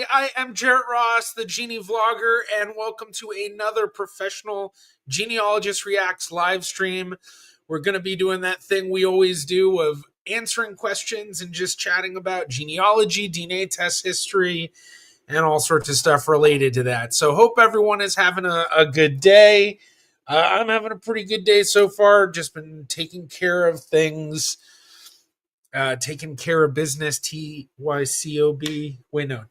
everybody. I am Jarrett Ross, the Genie Vlogger, and welcome to another professional Genealogist Reacts live stream. We're going to be doing that thing we always do of answering questions and just chatting about genealogy, DNA test history, and all sorts of stuff related to that. So hope everyone is having a good day. I'm having a pretty good day so far. Just been taking care of things. Taking care of business, TYCOB. Wait, no,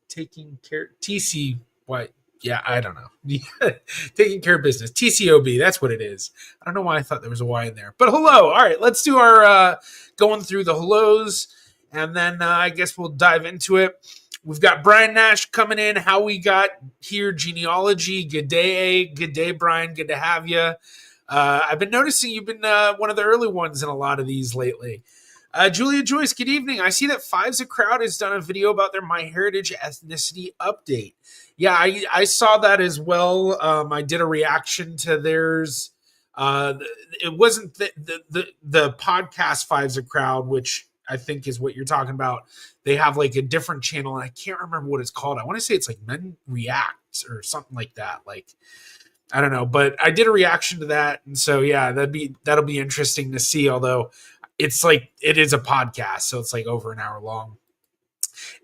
taking care, TCY. Yeah, I don't know. Taking care of business, TCOB. That's what it is. I don't know why I thought there was a Y in there. But hello. All right, let's do our going through the hellos, and then I guess we'll dive into it. We've got Brian Nash coming in. How we got here, genealogy. Good day, Brian. Good to have you. I've been noticing you've been one of the early ones in a lot of these lately. Julia Joyce, good evening. I see that Fives a Crowd has done a video about their MyHeritage ethnicity update. Yeah, I saw that as well. I did a reaction to theirs. It wasn't the podcast Fives a Crowd, which I think is what you're talking about. They have like a different channel, and I can't remember what it's called. I want to say it's like Men React or something like that. Like, I don't know, but I did a reaction to that, and so yeah, that'll be interesting to see. Although it's like it is a podcast, so it's like over an hour long.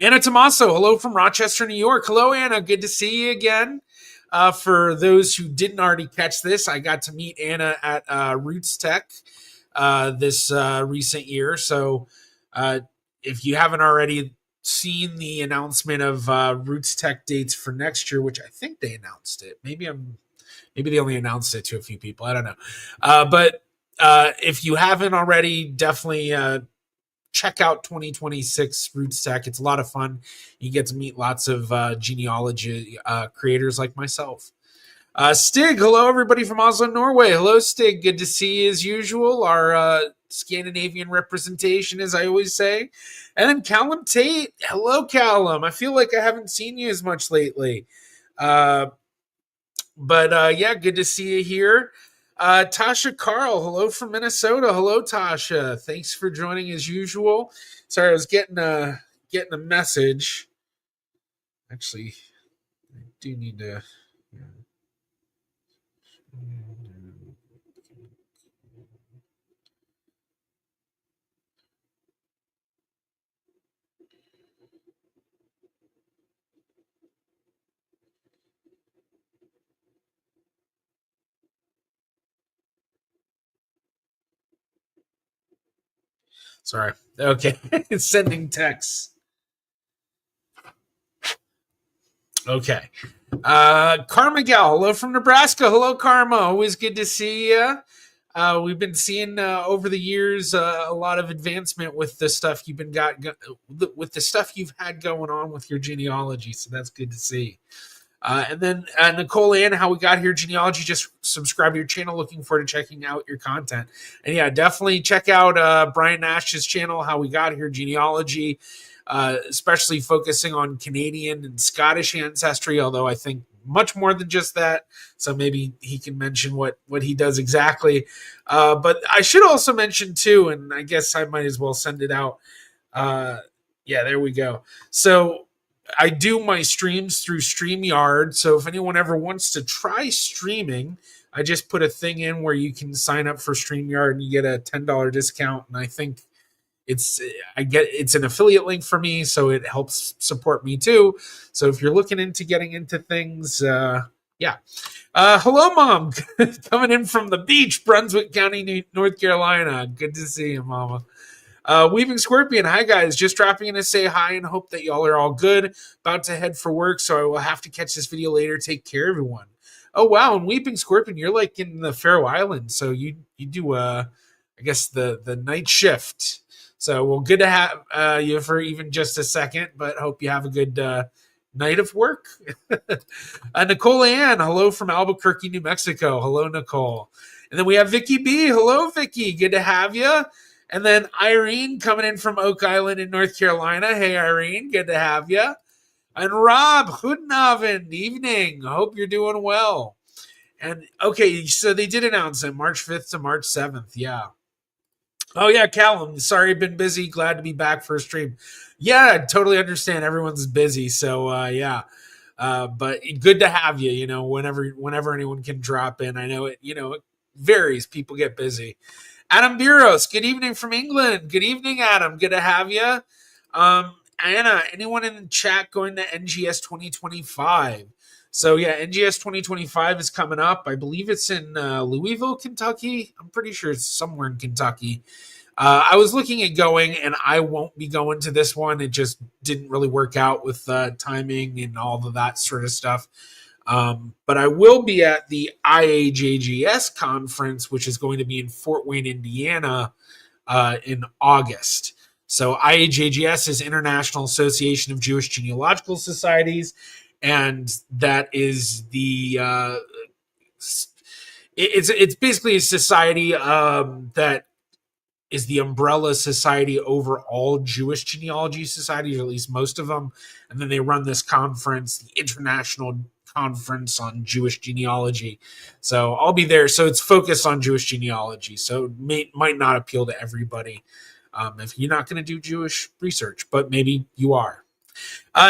Anna Tomaso, hello from Rochester, New York. Hello, Anna. Good to see you again. For those who didn't already catch this, I got to meet Anna at Roots Tech this recent year. So if you haven't already seen the announcement of Roots Tech dates for next year, which I think they announced it. Maybe they only announced it to a few people. I don't know. But if you haven't already, definitely check out 2026 Roots Tech. It's a lot of fun. You get to meet lots of genealogy creators like myself. Stig, hello everybody from Oslo, Norway. Hello, Stig. Good to see you as usual. Our Scandinavian representation, as I always say. And then Callum Tate. Hello, Callum. I feel like I haven't seen you as much lately. But yeah, good to see you here. Tasha Carl, hello from Minnesota. Hello, Tasha. Thanks for joining as usual. Sorry, I was getting a message. Actually, I do need to. Sorry. Okay. Sending texts. Okay. Karma Gal, hello from Nebraska. Hello, Karma. Always good to see you. We've been seeing over the years a lot of advancement with the stuff with the stuff you've had going on with your genealogy. So that's good to see. And then Nicole Ann, how we got here, genealogy, just subscribe to your channel. Looking forward to checking out your content. And yeah, definitely check out Brian Nash's channel, how we got here, genealogy, especially focusing on Canadian and Scottish ancestry, although I think much more than just that. So maybe he can mention what he does exactly. But I should also mention too, and I guess I might as well send it out. Yeah, there we go. So I do my streams through StreamYard. So if anyone ever wants to try streaming, I just put a thing in where you can sign up for StreamYard and you get a $10 discount. And I think it's an affiliate link for me, so it helps support me too. So if you're looking into getting into things, yeah. Hello, Mom. Coming in from the beach, Brunswick County, North Carolina. Good to see you, Mama. Weaving Scorpion, hi guys, just dropping in to say hi and hope that y'all are all good. About to head for work, so I will have to catch this video later. Take care, everyone. Oh wow, and Weeping Scorpion, you're like in the Faroe Islands, so you do I guess the night shift. So well, good to have you for even just a second, but hope you have a good night of work. Nicole Ann, hello from Albuquerque, New Mexico. Hello, Nicole. And then we have Vicky B. Hello, Vicky. Good to have you. And then Irene coming in from Oak Island in North Carolina. Hey, Irene, good to have you. And Rob, goedenavond, evening. Hope you're doing well. And okay, so they did announce it March 5th to March 7th. Yeah. Oh yeah, Callum. Sorry, I've been busy. Glad to be back for a stream. Yeah, I totally understand. Everyone's busy, so yeah. But good to have you. You know, whenever anyone can drop in. I know it. You know, it varies. People get busy. Adam Buros. Good evening from England. Good evening, Adam. Good to have you. Anna. Anyone in the chat going to NGS 2025? So yeah, NGS 2025 is coming up. I believe it's in Louisville, Kentucky. I'm pretty sure it's somewhere in Kentucky. I was looking at going, and I won't be going to this one. It just didn't really work out with timing and all of that sort of stuff. But I will be at the IAJGS conference, which is going to be in Fort Wayne, Indiana, in August. So IAJGS is International Association of Jewish Genealogical Societies, and that is the it's basically a society that is the umbrella society over all Jewish genealogy societies, or at least most of them. And then they run this conference, the International Conference on Jewish Genealogy. So I'll be there. So it's focused on Jewish genealogy. So it might not appeal to everybody if you're not going to do Jewish research, but maybe you are.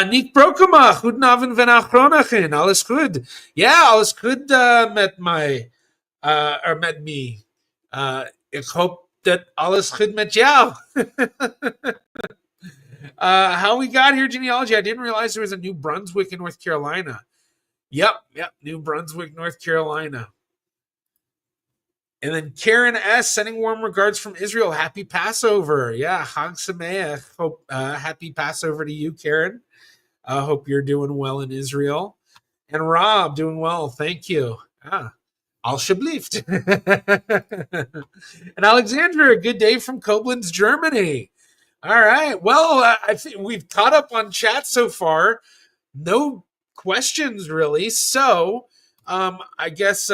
Nick Brokema, goedenavond en achronachin, alles goed. Ja, alles goed met mij, met me. Ik hoop that alles goed met jou. How we got here, genealogy. I didn't realize there was a New Brunswick in North Carolina. Yep, New Brunswick, North Carolina. And then Karen S. sending warm regards from Israel. Happy Passover. Yeah, Hag Sameach. Hope happy Passover to you, Karen. Hope you're doing well in Israel. And Rob, doing well. Thank you. Al Shablieft. And Alexandra, a good day from Koblenz, Germany. All right. Well, I think we've caught up on chat so far. No questions really. So I guess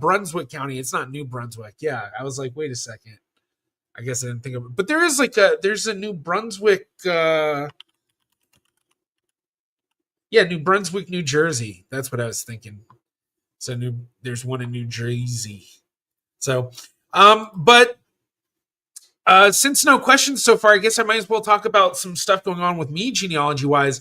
Brunswick County. It's not New Brunswick. Yeah. I was like, wait a second. I guess I didn't think of it. But there is there's a New Brunswick New Brunswick, New Jersey. That's what I was thinking. So there's one in New Jersey. So but since no questions so far, I guess I might as well talk about some stuff going on with me genealogy wise.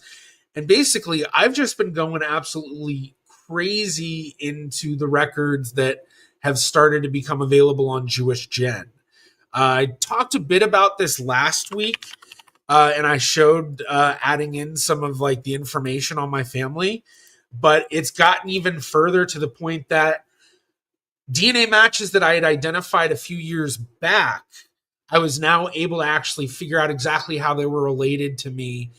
And basically, I've just been going absolutely crazy into the records that have started to become available on JewishGen. I talked a bit about this last week, and I showed adding in some of like the information on my family, but it's gotten even further to the point that DNA matches that I had identified a few years back, I was now able to actually figure out exactly how they were related to me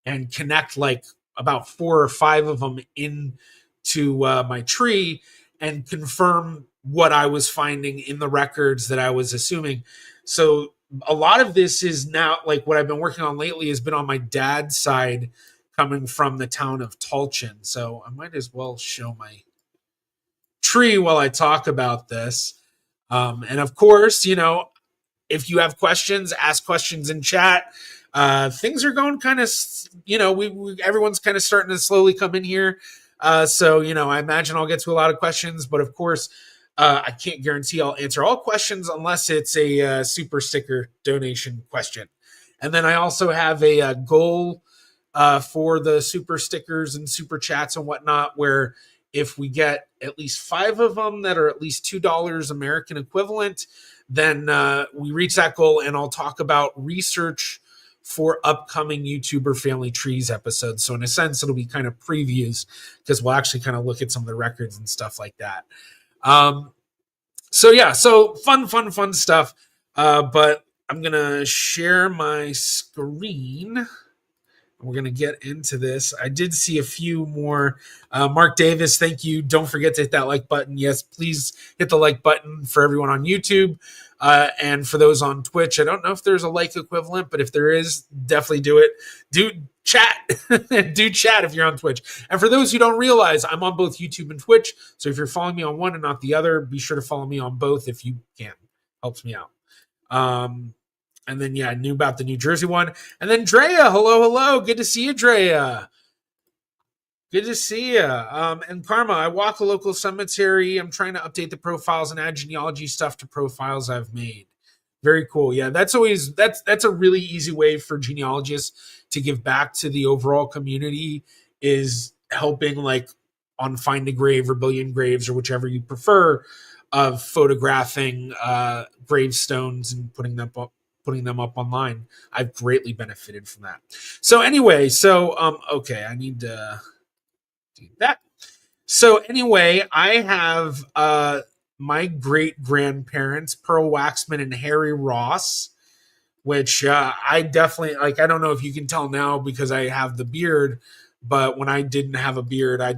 and connect like about 4 or 5 of them into my tree and confirm what I was finding in the records that I was assuming. So a lot of this is now like what I've been working on lately has been on my dad's side coming from the town of Tulchin. So I might as well show my tree while I talk about this. And of course, you know, if you have questions, ask questions in chat. Things are going kind of, you know, everyone's kind of starting to slowly come in here. So, you know, I imagine I'll get to a lot of questions, but of course, I can't guarantee I'll answer all questions unless it's a super sticker donation question. And then I also have a goal for the super stickers and super chats and whatnot, where if we get at least 5 of them that are at least $2 American equivalent, then we reach that goal, and I'll talk about research for upcoming YouTuber Family Trees episodes. So in a sense, it'll be kind of previews because we'll actually kind of look at some of the records and stuff like that. So fun stuff. But I'm going to share my screen. We're going to get into this. I did see a few more. Mark Davis, thank you. Don't forget to hit that like button. Yes, please hit the like button for everyone on YouTube. And for those on Twitch, I don't know if there's a like equivalent, but if there is, definitely do it. Do chat. Do chat if you're on Twitch. And for those who don't realize, I'm on both YouTube and Twitch. So if you're following me on one and not the other, be sure to follow me on both if you can. Helps me out. And then, I knew about the New Jersey one. And then Drea, hello. Good to see you, Drea. Good to see you. And Karma, I walk a local cemetery. I'm trying to update the profiles and add genealogy stuff to profiles I've made. Very cool. Yeah, that's a really easy way for genealogists to give back to the overall community, is helping like on Find a Grave or Billion Graves or whichever you prefer, of photographing gravestones and putting them up online. I've greatly benefited from that. So anyway, okay, I need to do that. So anyway, I have my great grandparents, Pearl Waxman and Harry Ross, which I definitely like. I don't know if you can tell now because I have the beard, but when I didn't have a beard, I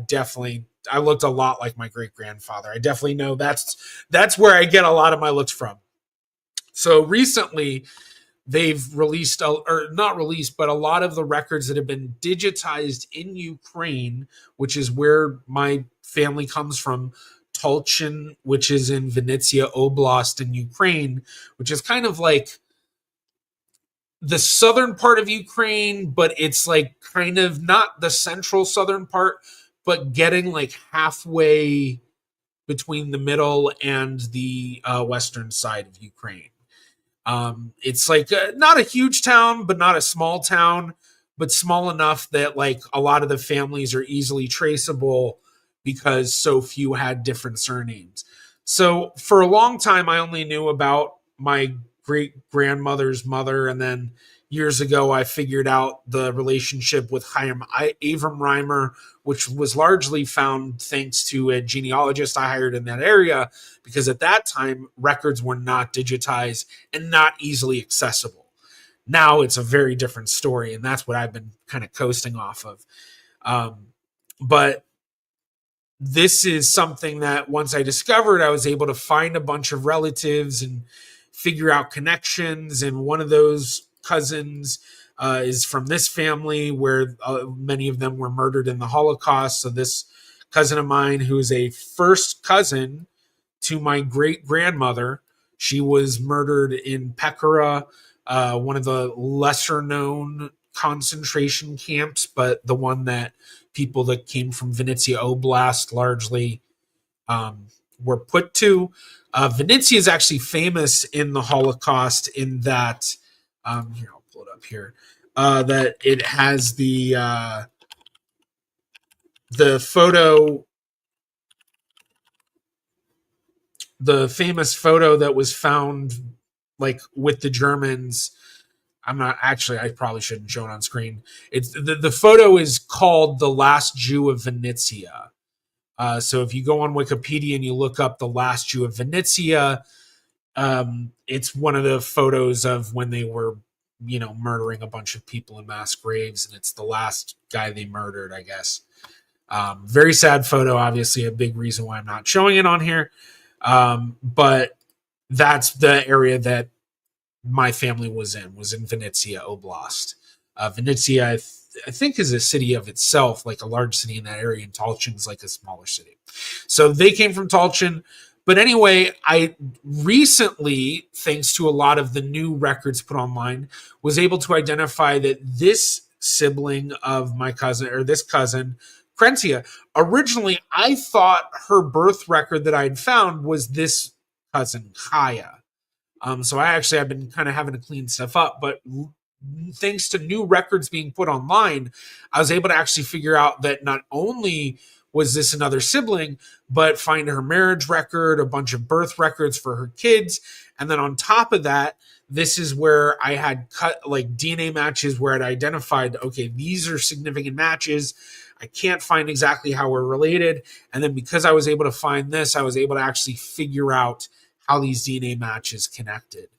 looked a lot like my great grandfather. I definitely know that's where I get a lot of my looks from. So recently, they've released, or not released, but a lot of the records that have been digitized in Ukraine, which is where my family comes from, Tulchin, which is in Vinnytsia Oblast in Ukraine, which is kind of like the southern part of Ukraine, but it's like kind of not the central southern part, but getting like halfway between the middle and the western side of Ukraine. It's like not a huge town, but not a small town, but small enough that like a lot of the families are easily traceable because so few had different surnames. So for a long time, I only knew about my great grandmother's mother, and then years ago, I figured out the relationship with Chaim Avram Reimer, which was largely found thanks to a genealogist I hired in that area, because at that time records were not digitized and not easily accessible. Now it's a very different story, and that's what I've been kind of coasting off of. But this is something that once I discovered, I was able to find a bunch of relatives and figure out connections. And one of those cousins is from this family where many of them were murdered in the Holocaust. So this cousin of mine, who is a first cousin to my great grandmother, she was murdered in Pekara, one of the lesser known concentration camps, but the one that people that came from Vinnytsia Oblast largely were put to. Vinnytsia is actually famous in the Holocaust in that, here, I'll pull it up here, that it has the photo, the famous photo that was found like with the Germans. I'm not actually, I probably shouldn't show it on screen. It's the photo is called The Last Jew of Vinnytsia. So if you go on Wikipedia and you look up The Last Jew of Vinnytsia, it's one of the photos of when they were, murdering a bunch of people in mass graves, and it's the last guy they murdered, I guess. Very sad photo, obviously a big reason why I'm not showing it on here. But that's the area that my family was in Vinnytsia Oblast. Vinnytsia, I think, is a city of itself, like a large city in that area, and Tulchin is like a smaller city. So they came from Tulchin. But anyway, I recently, thanks to a lot of the new records put online, was able to identify that this sibling of my cousin, or this cousin, Krentia, originally I thought her birth record that I had found was this cousin, Kaya. So I've been kind of having to clean stuff up, but thanks to new records being put online, I was able to actually figure out that not only was this another sibling, but find her marriage record, a bunch of birth records for her kids. And then on top of that, this is where I had cut like DNA matches where I'd identified, okay, these are significant matches. I can't find exactly how we're related. And then because I was able to find this, I was able to actually figure out how these DNA matches connected.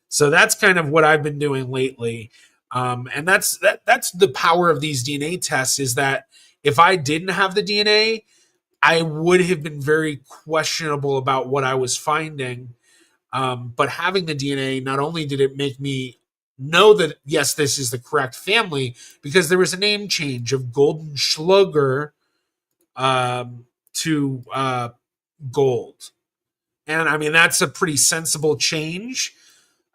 So that's kind of what I've been doing lately. And that's the power of these DNA tests, is that if I didn't have the DNA, I would have been very questionable about what I was finding. But having the DNA, not only did it make me know that, yes, this is the correct family, because there was a name change of Golden Schlugger to Gold. And I mean, that's a pretty sensible change.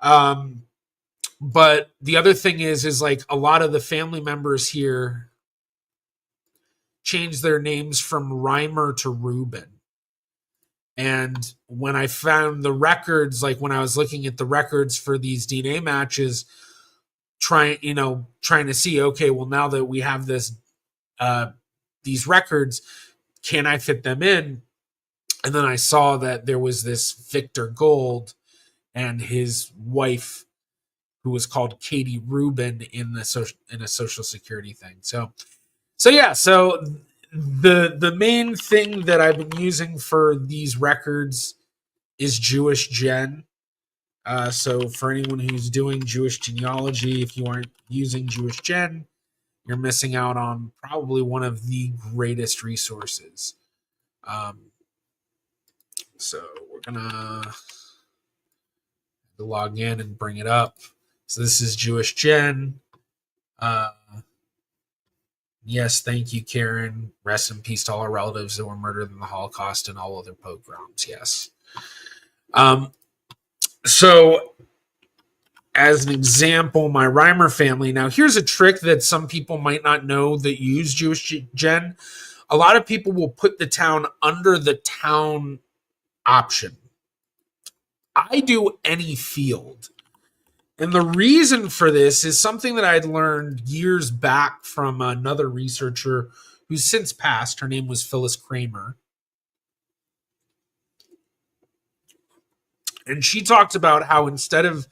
But the other thing is like a lot of the family members here, changed their names from Reimer to Reuben. And when I found the records, like when I was looking at the records for these DNA matches, trying to see, okay, well, now that we have these records, can I fit them in? And then I saw that there was this Victor Gold and his wife, who was called Katie Rubin, in a Social Security thing. So the main thing that I've been using for these records is JewishGen. So for anyone who's doing Jewish genealogy, if you aren't using JewishGen, you're missing out on probably one of the greatest resources. So we're gonna log in and bring it up. So this is JewishGen. Yes, thank you, Karen. Rest in peace to all our relatives that were murdered in the Holocaust and all other pogroms. Yes. So as an example, my Reimer family. Now, here's a trick that some people might not know that use JewishGen. A lot of people will put the town under the town option. I do any field. And the reason for this is something that I'd learned years back from another researcher who's since passed. Her name was Phyllis Kramer. And she talked about how instead of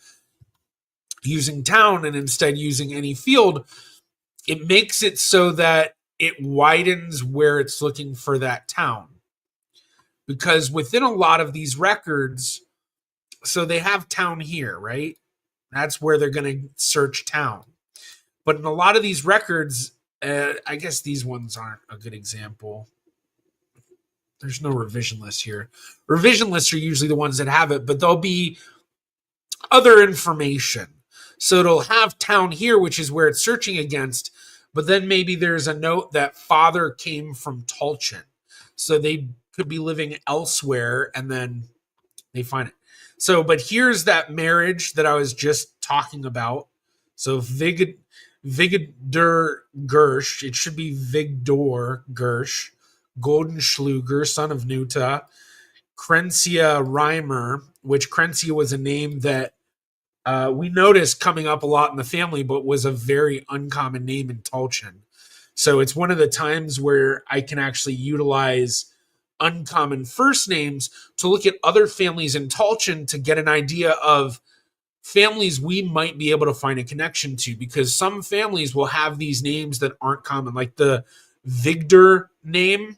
using town and instead using any field, it makes it so that it widens where it's looking for that town. Because within a lot of these records, so they have town here, right? That's where they're going to search town. But in a lot of these records, I guess these ones aren't a good example. There's no revision list here. Revision lists are usually the ones that have it, but there'll be other information. So it'll have town here, which is where it's searching against, but then maybe there's a note that father came from Tulchin. So they could be living elsewhere, and then they find it. So, but here's that marriage that I was just talking about. So Vigdor Gersh, it should be Vigdor Gersh, Goldenschluger, son of Nuta, Krencia Reimer, which Krencia was a name that we noticed coming up a lot in the family, but was a very uncommon name in Tulchin. So it's one of the times where I can actually utilize uncommon first names to look at other families in Tulchin to get an idea of families we might be able to find a connection to, because some families will have these names that aren't common. Like the Victor name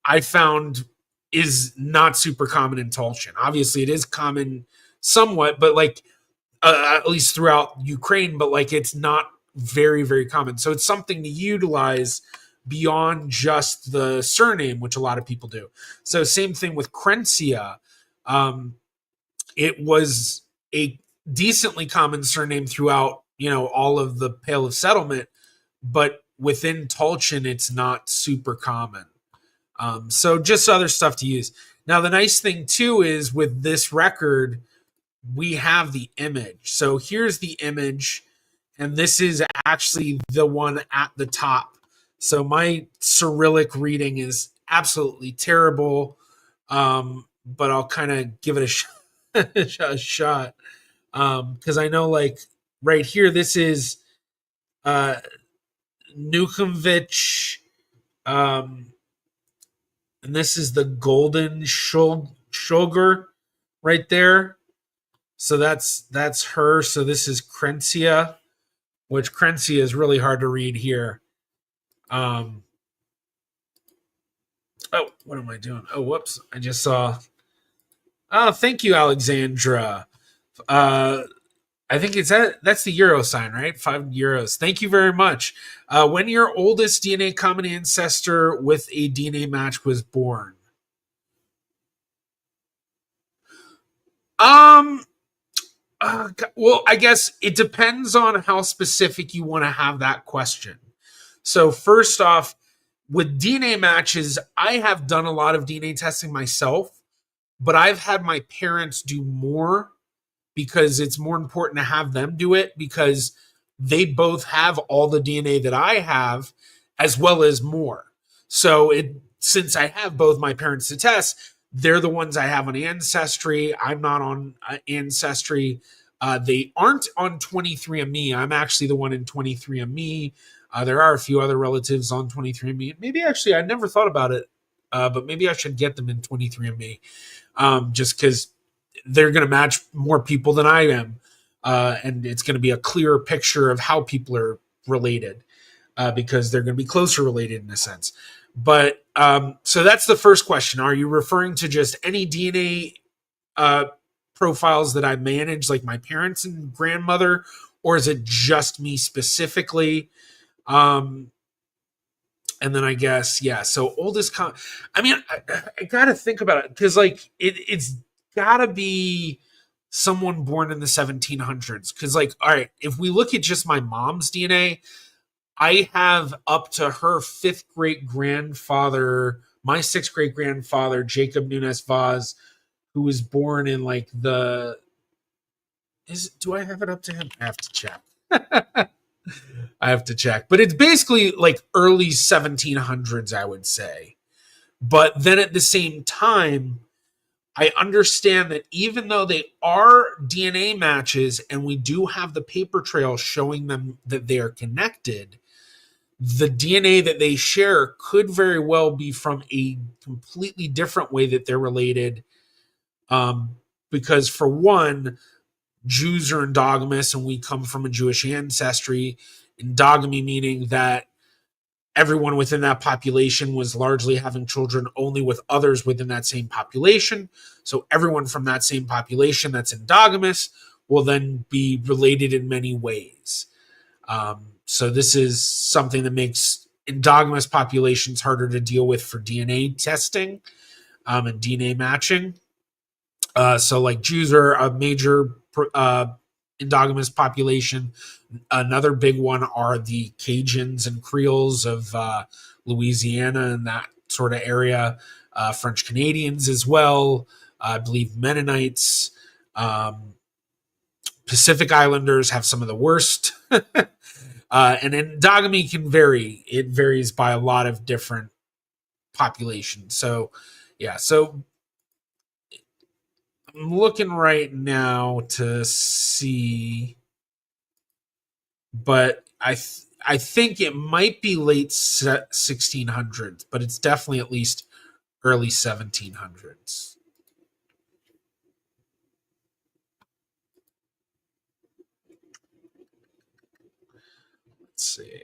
I found is not super common in Tulchin. Obviously it is common somewhat, but like at least throughout Ukraine, but like it's not very, very common. So it's something to utilize beyond just the surname, which a lot of people do. So same thing with Krencia. It was a decently common surname throughout, all of the Pale of Settlement, but within Tulchin, it's not super common. So just other stuff to use. Now, the nice thing too is with this record, we have the image. So here's the image, and this is actually the one at the top. So my Cyrillic reading is absolutely terrible, but I'll kind of give it a shot, because I know, like, right here, this is Nukovich, and this is the Golden Shulger right there. So that's her. So this is Krencia, which Krencia is really hard to read here. Oh, what am I doing? Oh, whoops. I just saw. Oh, thank you, Alexandra. I think that's the euro sign, right? €5. Thank you very much. When your oldest DNA common ancestor with a DNA match was born? Well, I guess it depends on how specific you want to have that question. So first off, with DNA matches, I have done a lot of DNA testing myself, but I've had my parents do more because it's more important to have them do it, because they both have all the DNA that I have as well as more. So since I have both my parents to test, they're the ones I have on Ancestry. I'm not on Ancestry. They aren't on 23andMe. I'm actually the one in 23andMe. There are a few other relatives on 23andMe. Maybe actually, I never thought about it, but maybe I should get them in 23andMe, just because they're going to match more people than I am, and it's going to be a clearer picture of how people are related, because they're going to be closer related in a sense. But so that's the first question. Are you referring to just any DNA profiles that I manage, like my parents and grandmother, or is it just me specifically? Um, and then I guess, yeah. So I mean, I gotta think about it, because like it's gotta be someone born in the 1700s. Because like, all right, if we look at just my mom's DNA, I have up to her fifth great grandfather, my sixth great grandfather, Jacob Nunes Vaz, who was born in like do I have it up to him? I have to check. I have to check. But it's basically like early 1700s, I would say. But then at the same time, I understand that even though they are DNA matches and we do have the paper trail showing them that they are connected, the DNA that they share could very well be from a completely different way that they're related. Because for one, Jews are endogamous and we come from a Jewish ancestry. Endogamy meaning that everyone within that population was largely having children only with others within that same population. So everyone from that same population that's endogamous will then be related in many ways. So this is something that makes endogamous populations harder to deal with for DNA testing, and DNA matching. So like Jews are a major endogamous population. Another big one are the Cajuns and Creoles of Louisiana and that sort of area. French Canadians as well. I believe Mennonites. Pacific Islanders have some of the worst. And endogamy can vary. It varies by a lot of different populations. So, yeah. So I'm looking right now to see, but I think it might be late 1600s, but it's definitely at least early 1700s. Let's see.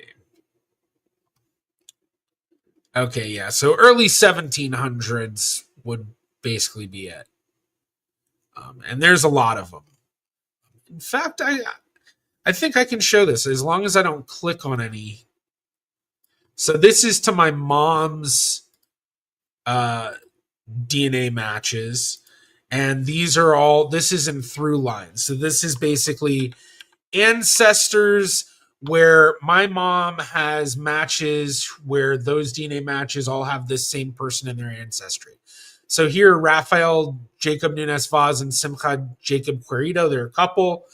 Okay, yeah. So early 1700s would basically be it. And there's a lot of them. In fact, I think I can show this as long as I don't click on any. So this is to my mom's DNA matches, and this is in through lines. So this is basically ancestors where my mom has matches where those DNA matches all have this same person in their ancestry. So here, Raphael Jacob Nunes Vaz and Simcha Jacob Querido, they're a couple.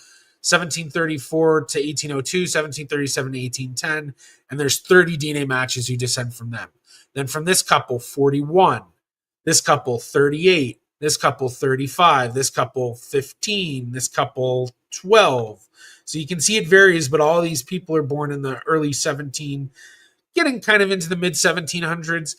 1734 to 1802, 1737 to 1810, and there's 30 DNA matches who descend from them. Then from this couple, 41. This couple, 38. This couple, 35. This couple, 15. This couple, 12. So you can see it varies, but all these people are born in the early 17, getting kind of into the mid 1700s.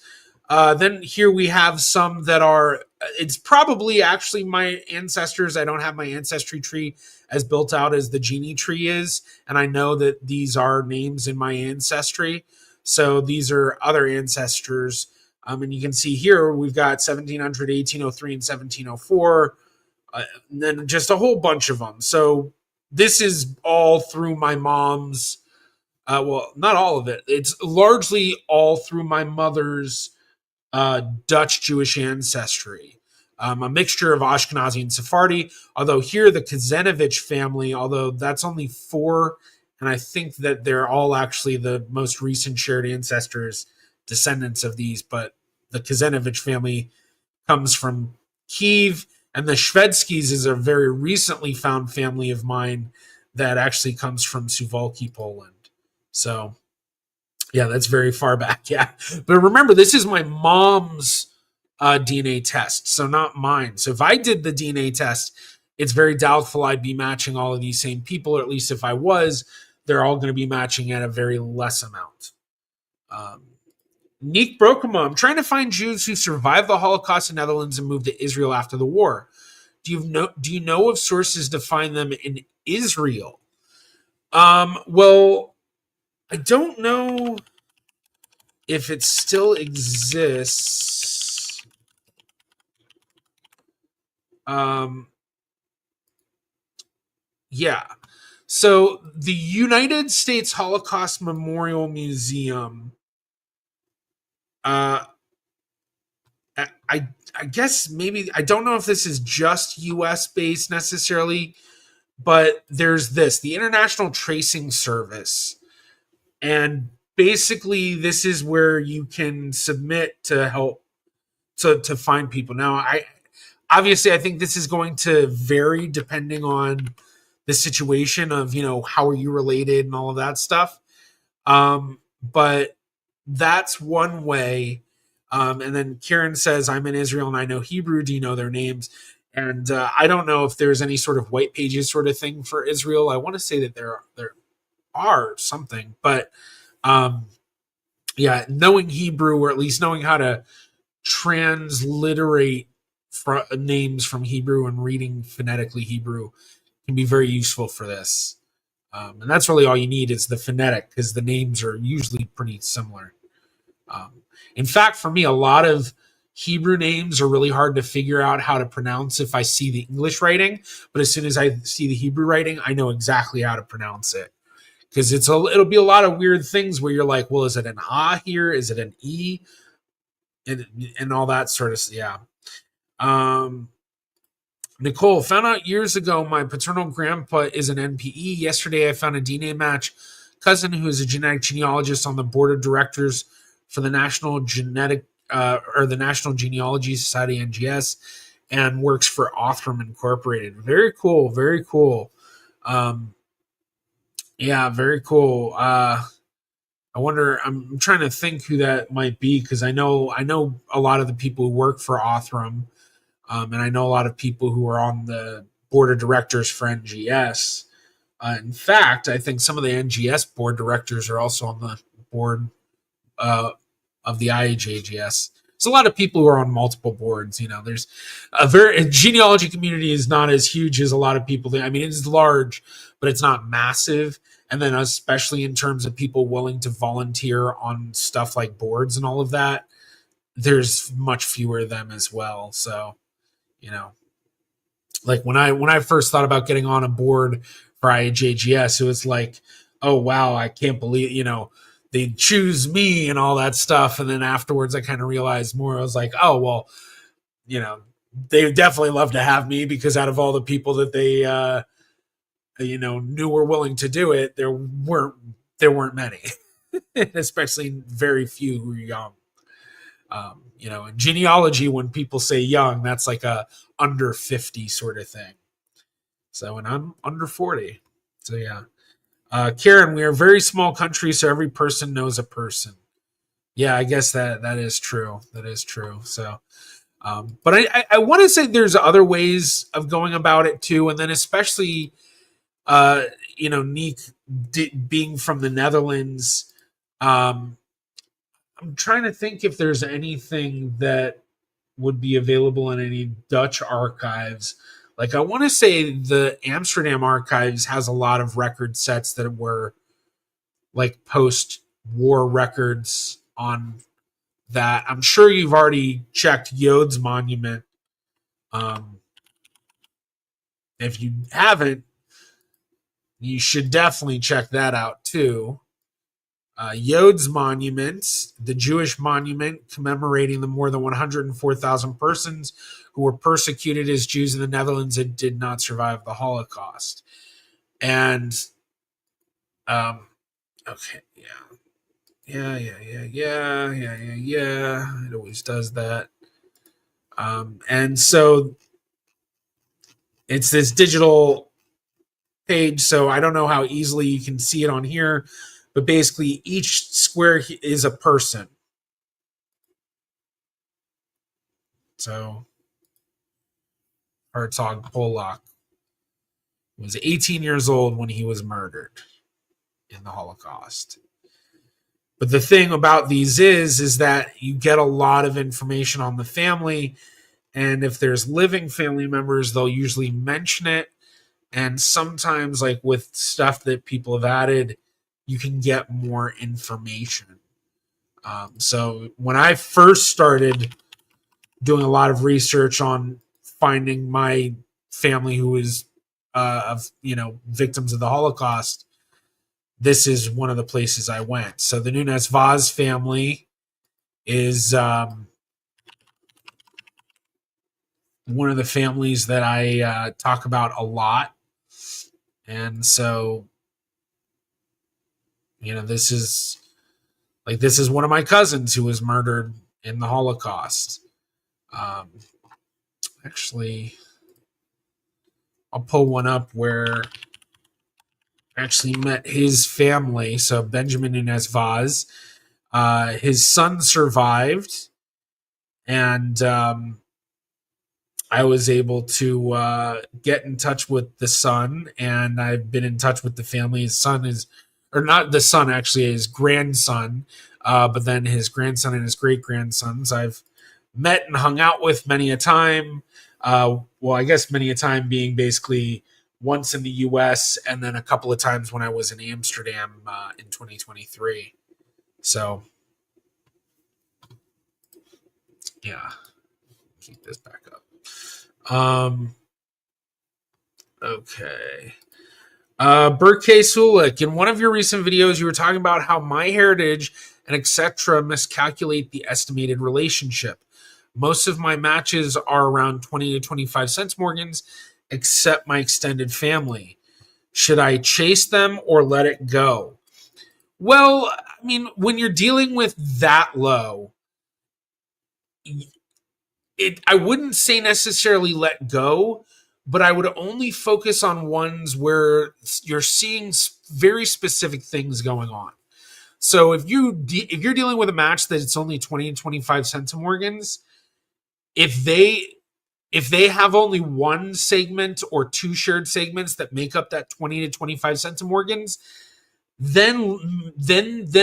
Then here we have some that are, it's probably actually my ancestors. I don't have my ancestry tree as built out as the genie tree is. And I know that these are names in my ancestry. So these are other ancestors. And you can see here we've got 1700, 1803, and 1704. And then just a whole bunch of them. So this is all through my mom's, well, not all of it. It's largely all through my mother's Dutch Jewish ancestry, a mixture of Ashkenazi and Sephardi. Although here the Kazanovich family, although that's only 4, and I think that they're all actually the most recent shared ancestors, descendants of these. But the Kazanovich family comes from Kiev, and the Shvedskis is a very recently found family of mine that actually comes from Suwalki, Poland. So Yeah, that's very far back. Yeah. But remember, this is my mom's DNA test, so not mine. So if I did the DNA test, it's very doubtful I'd be matching all of these same people, or at least if I was, they're all going to be matching at a very less amount. Um, Neek Brokema, I'm trying to find Jews who survived the Holocaust in Netherlands and moved to Israel after the war. Do you know of sources to find them in Israel? Well, I don't know if it still exists. Um, yeah. So the United States Holocaust Memorial Museum, uh, I guess maybe I don't know if this is just U.S. based necessarily, but there's the International Tracing Service, and basically this is where you can submit to help to find people. Now, I think this is going to vary depending on the situation of how are you related and all of that stuff. But that's one way. And then Karen says, I'm in Israel and I know Hebrew. Do you know their names? And I don't know if there's any sort of white pages sort of thing for Israel. I want to say that there are something, but um, yeah, knowing Hebrew, or at least knowing how to transliterate names from Hebrew and reading phonetically Hebrew can be very useful for this. And that's really all you need is the phonetic, because the names are usually pretty similar. In fact, for me, a lot of Hebrew names are really hard to figure out how to pronounce if I see the English writing. But as soon as I see the Hebrew writing, I know exactly how to pronounce it. Because it'll be a lot of weird things where you're like, well, is it an ah here? Is it an e? And all that sort of, yeah. Um, Nicole, found out years ago my paternal grandpa is an NPE. Yesterday, I found a DNA match cousin who is a genetic genealogist on the board of directors for the National the National Genealogy Society (NGS) and works for Othram Incorporated. Very cool, very cool. Yeah, very cool. I wonder. I'm trying to think who that might be, because I know a lot of the people who work for Othram. And I know a lot of people who are on the board of directors for NGS. In fact, I think some of the NGS board directors are also on the board of the IHAGS. There's a lot of people who are on multiple boards. There's a genealogy community is not as huge as a lot of people think. I mean, it's large, but it's not massive. And then especially in terms of people willing to volunteer on stuff like boards and all of that, there's much fewer of them as well. So, like when I first thought about getting on a board for IHAGS, it was like, oh wow, I can't believe they choose me and all that stuff. And then afterwards, I kind of realized more. I was like, oh well, they definitely love to have me, because out of all the people that they knew were willing to do it, there weren't many, especially very few who were young. In genealogy, when people say young, that's like a under 50 sort of thing. So, and I'm under 40. So, yeah. Karen, we are a very small country, so every person knows a person. Yeah, I guess that is true. That is true. So, but I want to say there's other ways of going about it too. And then especially, Neek being from the Netherlands, I'm trying to think if there's anything that would be available in any Dutch archives. Like, I want to say the Amsterdam archives has a lot of record sets that were like post-war records on that. I'm sure you've already checked Jood's monument. If you haven't, you should definitely check that out too. Jood's monument, the Jewish monument commemorating the more than 104,000 persons who were persecuted as Jews in the Netherlands and did not survive the Holocaust. And, okay, yeah. It always does that. And so it's this digital page, so I don't know how easily you can see it on here, but basically each square is a person. So Herzog Polak was 18 years old when he was murdered in the Holocaust. But the thing about these is that you get a lot of information on the family, and if there's living family members, they'll usually mention it. And sometimes, like with stuff that people have added, you can get more information. So when I first started doing a lot of research on finding my family who is victims of the Holocaust, this is one of the places I went. So the Nunez Vaz family is one of the families that I talk about a lot. And so, this is one of my cousins who was murdered in the Holocaust. Actually, I'll pull one up where I actually met his family. So Benjamin Nunez Vaz, his son survived, and I was able to get in touch with the son, and I've been in touch with the family. His son is, or not the son, actually, his grandson, but then his grandson and his great-grandsons I've met and hung out with many a time. Well, I guess many a time being basically once in the U.S. and then a couple of times when I was in Amsterdam in 2023. So, yeah, keep this back up. Okay. Bert K. Sulik, in one of your recent videos, you were talking about how MyHeritage and etc. miscalculate the estimated relationship. Most of my matches are around 20 to 25 centimorgans, except my extended family. Should I chase them or let it go? Well, I mean, when you're dealing with that low, I wouldn't say necessarily let go, but I would only focus on ones where you're seeing very specific things going on. So if you're dealing with a match that it's only 20 and 25 centimorgans, if they have only one segment or two shared segments that make up that 20 to 25 centimorgans, then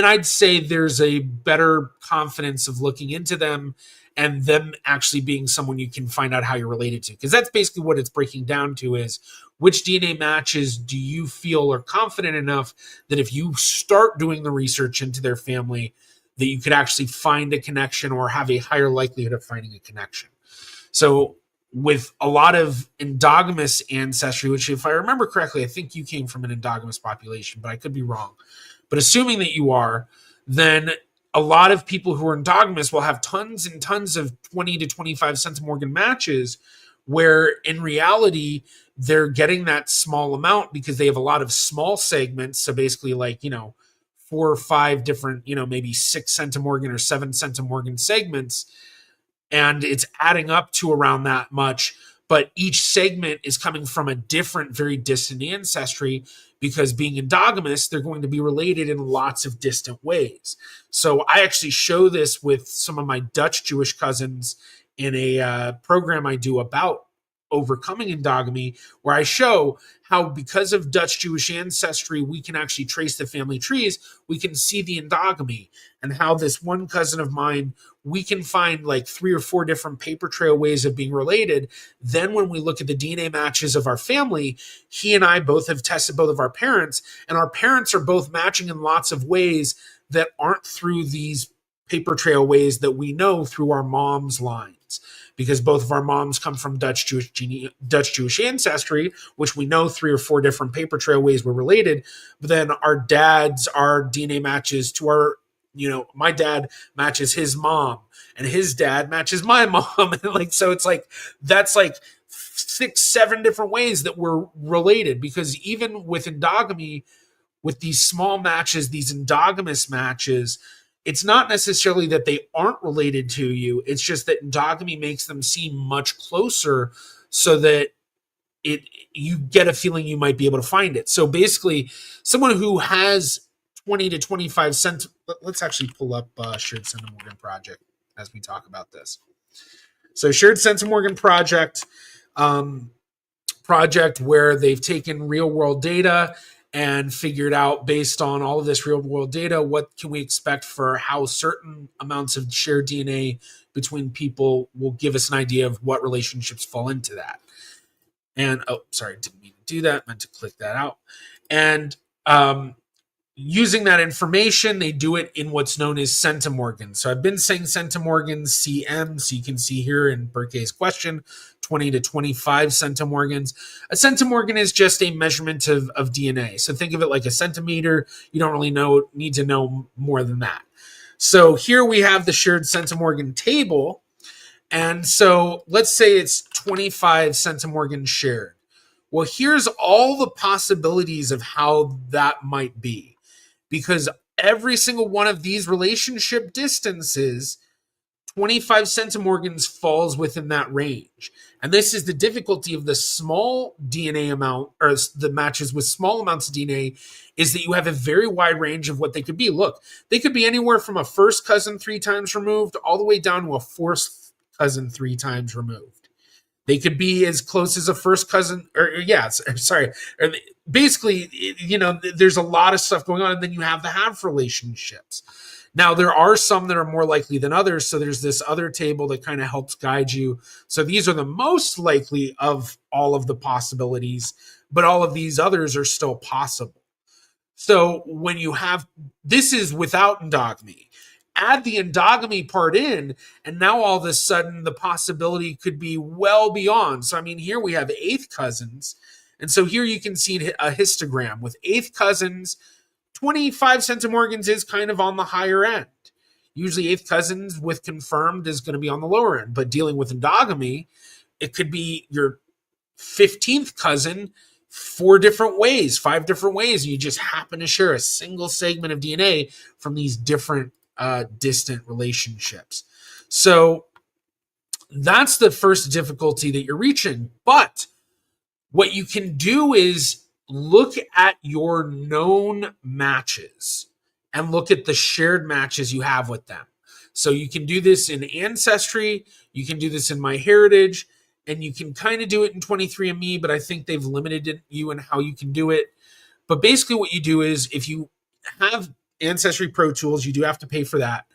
I'd say there's a better confidence of looking into them and them actually being someone you can find out how you're related to. Because that's basically what it's breaking down to, is which DNA matches do you feel are confident enough that if you start doing the research into their family, that you could actually find a connection or have a higher likelihood of finding a connection. So with a lot of endogamous ancestry, which if I remember correctly, I think you came from an endogamous population, but I could be wrong. But assuming that you are, then a lot of people who are endogamous will have tons and tons of 20 to 25 centimorgan matches, where in reality, they're getting that small amount because they have a lot of small segments. So basically 4 or 5 different, maybe 6 centimorgan or 7 centimorgan segments, and it's adding up to around that much. But each segment is coming from a different, very distant ancestry, because being endogamous, they're going to be related in lots of distant ways. So I actually show this with some of my Dutch Jewish cousins in a program I do about overcoming endogamy, where I show how, because of Dutch Jewish ancestry, we can actually trace the family trees. We can see the endogamy, and how this one cousin of mine, we can find like 3 or 4 different paper trail ways of being related. Then when we look at the DNA matches of our family, he and I both have tested both of our parents, and our parents are both matching in lots of ways that aren't through these paper trail ways that we know through our mom's lines, because both of our moms come from Dutch Jewish ancestry, which we know 3 or 4 different paper trail ways we're related. But then our DNA matches to our, my dad matches his mom, and his dad matches my mom. And so it's like, that's like 6, 7 different ways that we're related, because even with endogamy, with these small matches, these endogamous matches, it's not necessarily that they aren't related to you. It's just that endogamy makes them seem much closer, so that you get a feeling you might be able to find it. So basically, someone who has 20 to 25 cent. Let's actually pull up Shared Centimorgan project as we talk about this. So Shared Centimorgan project, where they've taken real world data and figured out, based on all of this real world data, what can we expect for how certain amounts of shared DNA between people will give us an idea of what relationships fall into that. And didn't mean to do that, meant to click that out. And using that information, they do it in what's known as centimorgans. So I've been saying centimorgans, CM, so you can see here in Burke's question, 20 to 25 centimorgans. A centimorgan is just a measurement of DNA. So think of it like a centimeter. You don't really need to know more than that. So here we have the shared centimorgan table. And so let's say it's 25 centimorgans shared. Well, here's all the possibilities of how that might be, because every single one of these relationship distances, 25 centimorgans falls within that range. And this is the difficulty of the small DNA amount, or the matches with small amounts of DNA, is that you have a very wide range of what they could be. Look, they could be anywhere from a first cousin 3 times removed all the way down to a fourth cousin 3 times removed. They could be as close as a first cousin, basically, there's a lot of stuff going on, and then you have the half relationships. Now, there are some that are more likely than others, so there's this other table that kind of helps guide you. So these are the most likely of all of the possibilities, but all of these others are still possible. So when you have, this is without endogamy. Add the endogamy part in, and now all of a sudden the possibility could be well beyond. So, I mean, here we have eighth cousins. And so here you can see a histogram with eighth cousins. 25 centimorgans is kind of on the higher end. Usually eighth cousins with confirmed is going to be on the lower end. But dealing with endogamy, it could be your 15th cousin 5 different ways. You just happen to share a single segment of DNA from these different distant relationships. So that's the first difficulty that you're reaching. But what you can do is look at your known matches and look at the shared matches you have with them. So you can do this in Ancestry, you can do this in MyHeritage, and you can kind of do it in 23andMe, but I think they've limited you in how you can do it. But basically what you do is, if you have Ancestry Pro Tools, you do have to pay for that.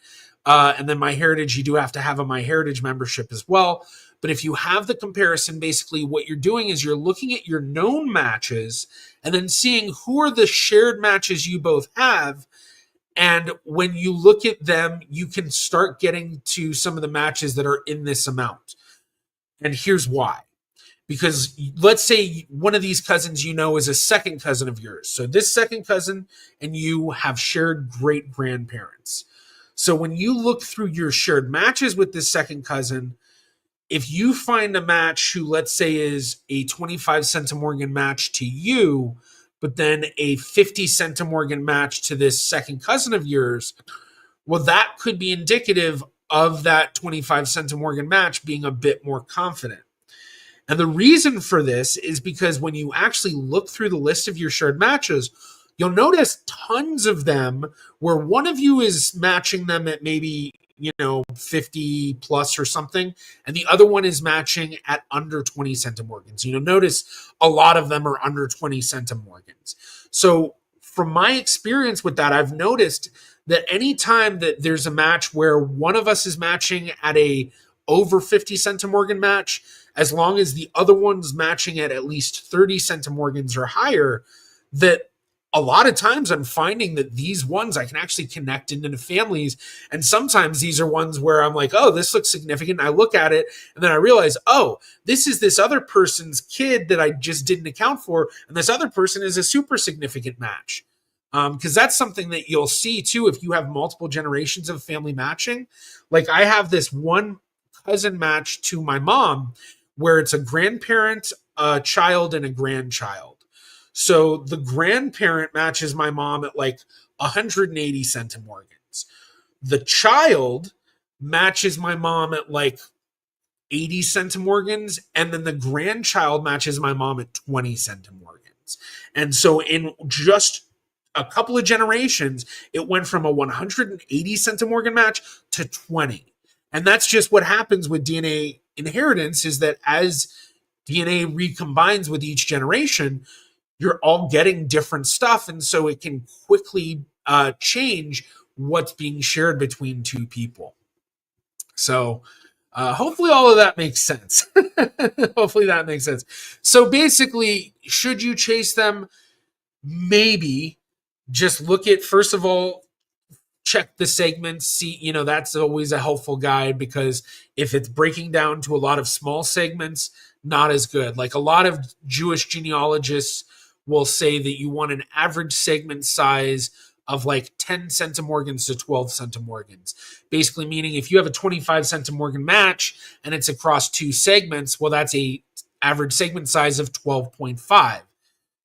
And then MyHeritage, you do have to have a MyHeritage membership as well. But if you have the comparison, basically what you're doing is you're looking at your known matches and then seeing who are the shared matches you both have. And when you look at them, you can start getting to some of the matches that are in this amount. And here's why. Because let's say one of these cousins is a second cousin of yours. So this second cousin and you have shared great grandparents. So when you look through your shared matches with this second cousin, if you find a match who, let's say, is a 25 centimorgan match to you, but then a 50 centimorgan match to this second cousin of yours, well, that could be indicative of that 25 centimorgan match being a bit more confident. And the reason for this is because when you actually look through the list of your shared matches, you'll notice tons of them where one of you is matching them at maybe 50 plus or something, and the other one is matching at under 20 centimorgans. You'll notice a lot of them are under 20 centimorgans. So from my experience with that, I've noticed that anytime that there's a match where one of us is matching at a over 50 centimorgan match, as long as the other one's matching at least 30 centimorgans or higher, that a lot of times I'm finding that these ones I can actually connect into families. And sometimes these are ones where I'm like, oh, this looks significant. And I look at it and then I realize, oh, this is this other person's kid that I just didn't account for. And this other person is a super significant match. Because that's something that you'll see too if you have multiple generations of family matching. Like I have this one cousin match to my mom where it's a grandparent, a child, and a grandchild. So the grandparent matches my mom at like 180 centimorgans. The child matches my mom at like 80 centimorgans, and then the grandchild matches my mom at 20 centimorgans. And so in just a couple of generations, it went from a 180 centimorgan match to 20. And that's just what happens with DNA inheritance, is that as DNA recombines with each generation, you're all getting different stuff. And so it can quickly change what's being shared between two people. So hopefully all of that makes sense. Hopefully that makes sense. So basically, should you chase them? Maybe. Just look at, first of all, check the segments, see, that's always a helpful guide, because if it's breaking down to a lot of small segments, not as good. Like a lot of Jewish genealogists will say that you want an average segment size of like 10 centimorgans to 12 centimorgans. Basically meaning if you have a 25 centimorgan match and it's across two segments, well, that's a average segment size of 12.5,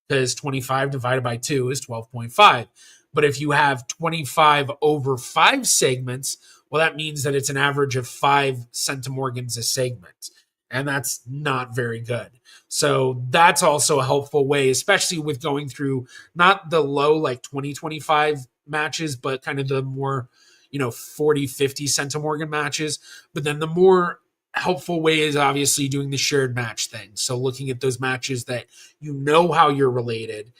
because 25 divided by 2 is 12.5. But if you have 25 over 5 segments, well, that means that it's an average of 5 centimorgans a segment. And that's not very good. So that's also a helpful way, especially with going through not the low, like 20-25 matches, but kind of the more, 40-50 centimorgan matches. But then the more helpful way is obviously doing the shared match thing. So looking at those matches that how you're related.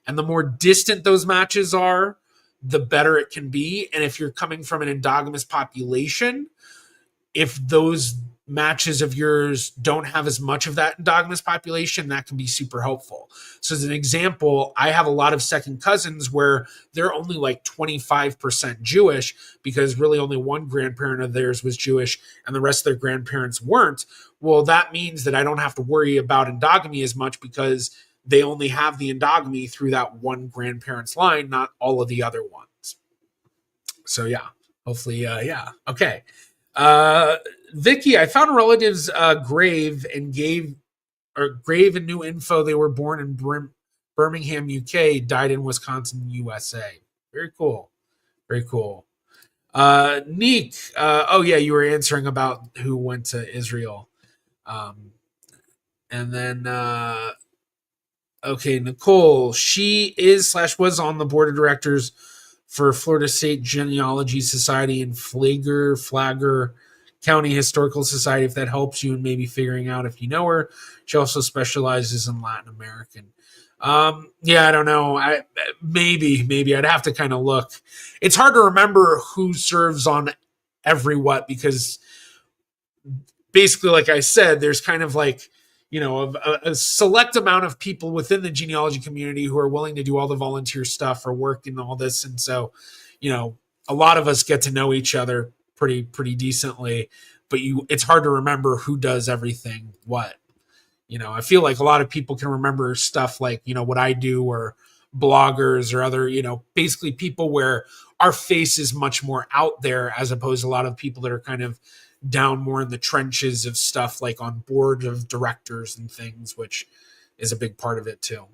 And the more distant those matches are, the better it can be. And if you're coming from an endogamous population, if those matches of yours don't have as much of that endogamous population, that can be super helpful. So as an example, I have a lot of second cousins where they're only like 25% Jewish, because really only one grandparent of theirs was Jewish and the rest of their grandparents weren't. Well, that means that I don't have to worry about endogamy as much, because they only have the endogamy through that one grandparent's line, not all of the other ones. So yeah, hopefully, yeah. Okay. Vicky, I found a relative's grave and new info. They were born in Birmingham, UK, died in Wisconsin, USA. Very cool. Very cool. Neek, oh yeah, you were answering about who went to Israel. And then, okay, Nicole, she is/was on the board of directors for Florida State Genealogy Society and Flagler County Historical Society, if that helps you in maybe figuring out if you know her. She also specializes in Latin American. Yeah, I don't know. Maybe I'd have to kind of look. It's hard to remember who serves on every what, because basically, like I said, there's kind of like, a select amount of people within the genealogy community who are willing to do all the volunteer stuff or work and all this. And so, a lot of us get to know each other pretty decently, but it's hard to remember who does everything what. I feel like a lot of people can remember stuff like, what I do, or bloggers or other, basically people where our face is much more out there, as opposed to a lot of people that are kind of down more in the trenches of stuff, like on board of directors and things, which is a big part of it too.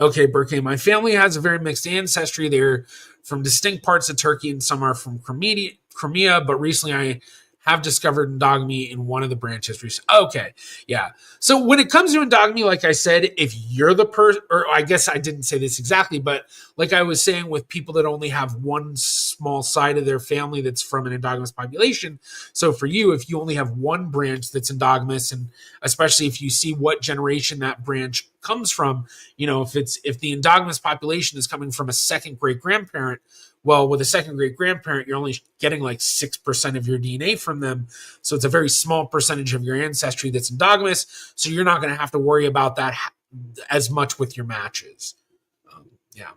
Okay, Burke, my family has a very mixed ancestry. They're from distinct parts of Turkey, and some are from Crimea, but recently I have discovered endogamy in one of the branches. Okay, yeah. So when it comes to endogamy, like I said, if you're the person, or I guess I didn't say this exactly, but like I was saying, with people that only have one small side of their family that's from an endogamous population. So for you, if you only have one branch that's endogamous, and especially if you see what generation that branch comes from, if the endogamous population is coming from a second great grandparent, well, with a second great grandparent, you're only getting like 6% of your DNA from them. So it's a very small percentage of your ancestry that's endogamous. So you're not going to have to worry about that as much with your matches. Yeah.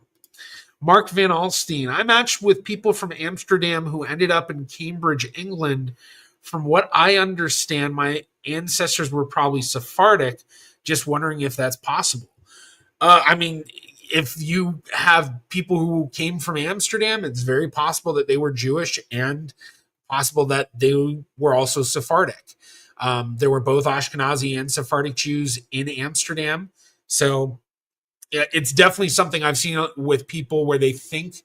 Mark Van Alstine, I matched with people from Amsterdam who ended up in Cambridge, England. From what I understand, my ancestors were probably Sephardic. Just wondering if that's possible. I mean, if you have people who came from Amsterdam, it's very possible that they were Jewish, and possible that they were also Sephardic. There were both Ashkenazi and Sephardic Jews in Amsterdam. So it's definitely something I've seen with people where they think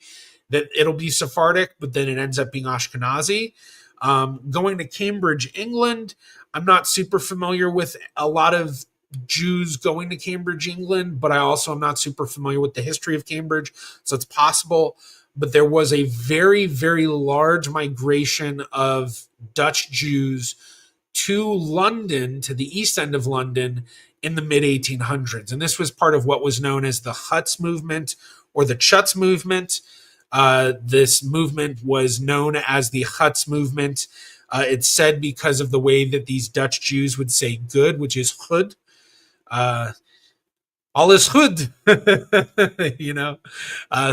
that it'll be Sephardic, but then it ends up being Ashkenazi. Going to Cambridge, England, I'm not super familiar with a lot of Jews going to Cambridge, England, but I also am not super familiar with the history of Cambridge, so it's possible. But there was a very, very large migration of Dutch Jews to London, to the east end of London, in the mid 1800s. And this was part of what was known as the Huts movement or the Chuts movement. This movement was known as the Huts movement. It's said because of the way that these Dutch Jews would say good, which is hood. All is hood,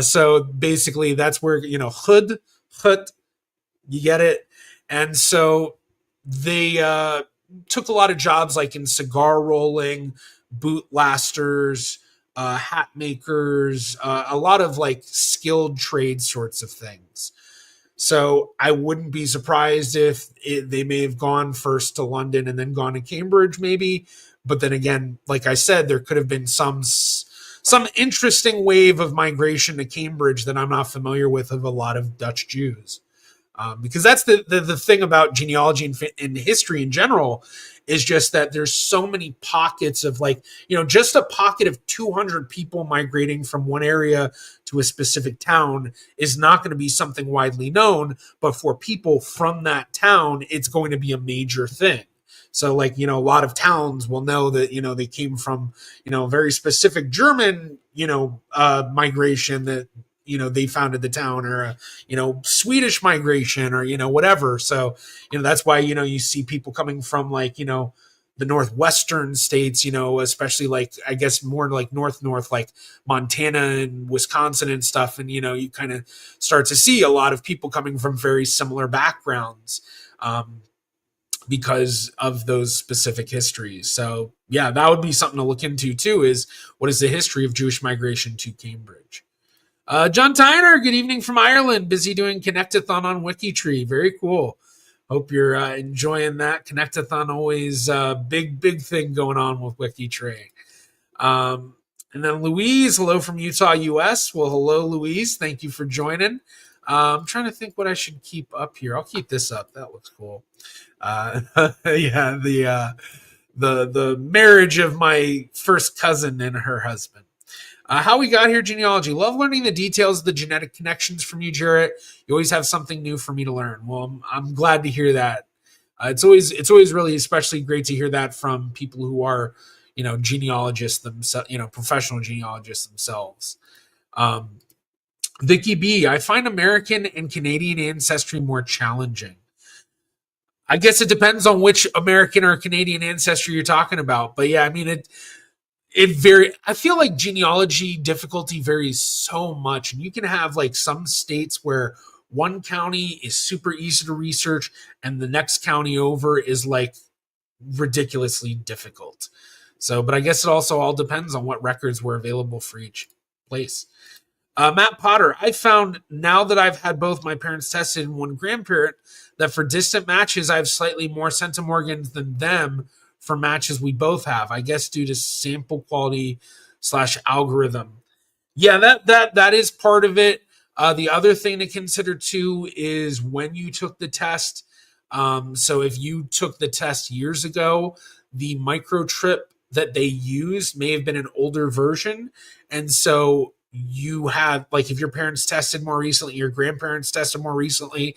so basically that's where, hood, hut, you get it. And so they took a lot of jobs like in cigar rolling, boot lasters, hat makers, a lot of like skilled trade sorts of things. So I wouldn't be surprised if they may have gone first to London and then gone to Cambridge, maybe. But then again, like I said, there could have been some interesting wave of migration to Cambridge that I'm not familiar with of a lot of Dutch Jews. Because that's the thing about genealogy and history in general is just that there's so many pockets of just a pocket of 200 people migrating from one area to a specific town is not going to be something widely known, but for people from that town, it's going to be a major thing. So a lot of towns will know that, they came from, a very specific German, migration that, they founded the town, or a, Swedish migration, or, whatever. So, that's why, you see people coming from the northwestern states, especially I guess more like north, like Montana and Wisconsin and stuff. And, you kind of start to see a lot of people coming from very similar backgrounds. Because of those specific histories. So yeah, that would be something to look into too, is what is the history of Jewish migration to Cambridge? John Tyner, good evening from Ireland. Busy doing Connectathon on WikiTree. Very cool. Hope you're enjoying that. Connectathon, always big thing going on with WikiTree. And then Louise, hello from Utah, US. Well, hello, Louise. Thank you for joining. I'm trying to think what I should keep up here. I'll keep this up. That looks cool. Yeah, the marriage of my first cousin and her husband. How we got here, genealogy. Love learning the details of the genetic connections from you, Jarrett. You always have something new for me to learn. Well, I'm glad to hear that. It's always really especially great to hear that from people who are, genealogists themselves, professional genealogists themselves. Vicky B, I find American and Canadian ancestry more challenging. I guess it depends on which American or Canadian ancestry you're talking about. But yeah, I mean, I feel like genealogy difficulty varies so much. And you can have some states where one county is super easy to research and the next county over is ridiculously difficult. So, but I guess it also all depends on what records were available for each place. Matt Potter, I found now that I've had both my parents tested and one grandparent that for distant matches, I have slightly more centimorgans than them for matches we both have. I guess due to sample quality / algorithm. Yeah, that is part of it. The other thing to consider too is when you took the test. So if you took the test years ago, the microchip that they used may have been an older version, and so you have if your parents tested more recently, your grandparents tested more recently,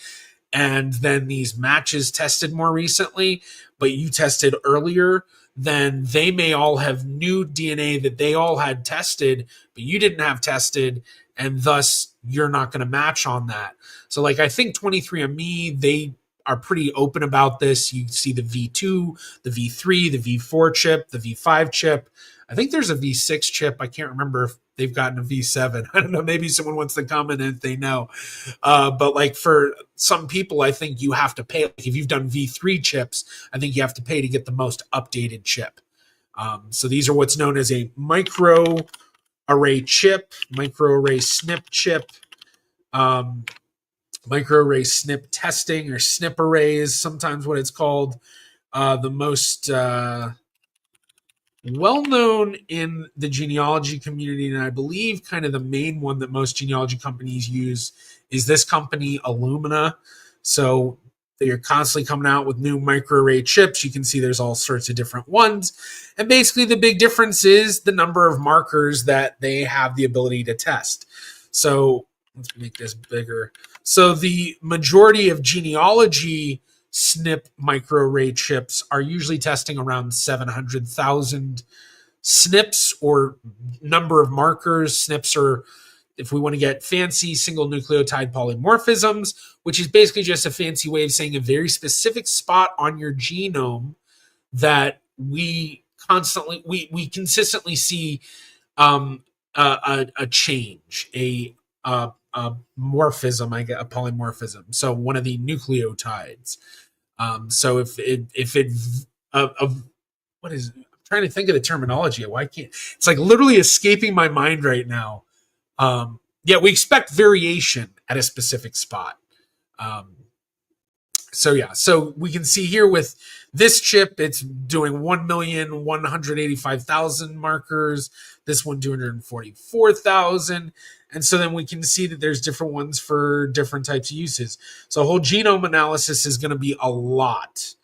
and then these matches tested more recently, but you tested earlier, then they may all have new DNA that they all had tested, but you didn't have tested, and thus you're not going to match on that. So I think 23andMe, they are pretty open about this. You see the V2, the V3, the V4 chip, the V5 chip. I think there's a V6 chip. I can't remember if they've gotten a V7. I don't know. Maybe someone wants to comment if they know. But for some people, I think you have to pay. If you've done V3 chips, I think you have to pay to get the most updated chip. So these are what's known as a microarray chip, microarray SNP chip, microarray SNP testing, or SNP arrays, sometimes what it's called. The most well-known in the genealogy community, and I believe kind of the main one that most genealogy companies use, is this company, Illumina. So They're constantly coming out with new microarray chips. You can see there's all sorts of different ones. And basically the big difference is the number of markers that they have the ability to test. So let's make this bigger. So the majority of genealogy SNP microarray chips are usually testing around 700,000 SNPs, or number of markers. SNPs are, if we want to get fancy, single nucleotide polymorphisms, which is basically just a fancy way of saying a very specific spot on your genome that we consistently see a change, a morphism, a polymorphism. So one of the nucleotides. So if what is, I'm trying to think of the terminology. Why can't, it's like literally escaping my mind right now. Yeah, we expect variation at a specific spot. So yeah, so we can see here with this chip, it's doing 1,185,000 markers. This one, 244,000. And so then we can see that there's different ones for different types of uses. So whole genome analysis is going to be a lot.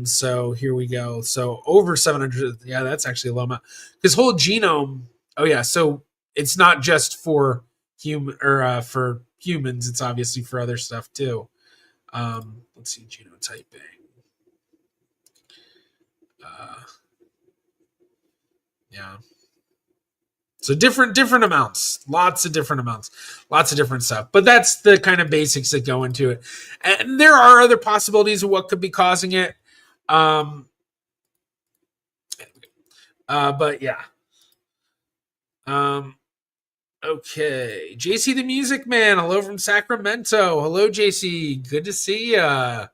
So here we go. So over 700. Yeah, that's actually a low amount. Because whole genome. Oh yeah. So it's not just for for humans. It's obviously for other stuff too. Let's see, genotyping. Yeah. So different amounts, lots of different amounts, lots of different stuff. But that's the kind of basics that go into it. And there are other possibilities of what could be causing it. But yeah. Okay. JC the Music Man, hello from Sacramento. Hello, JC. Good to see ya.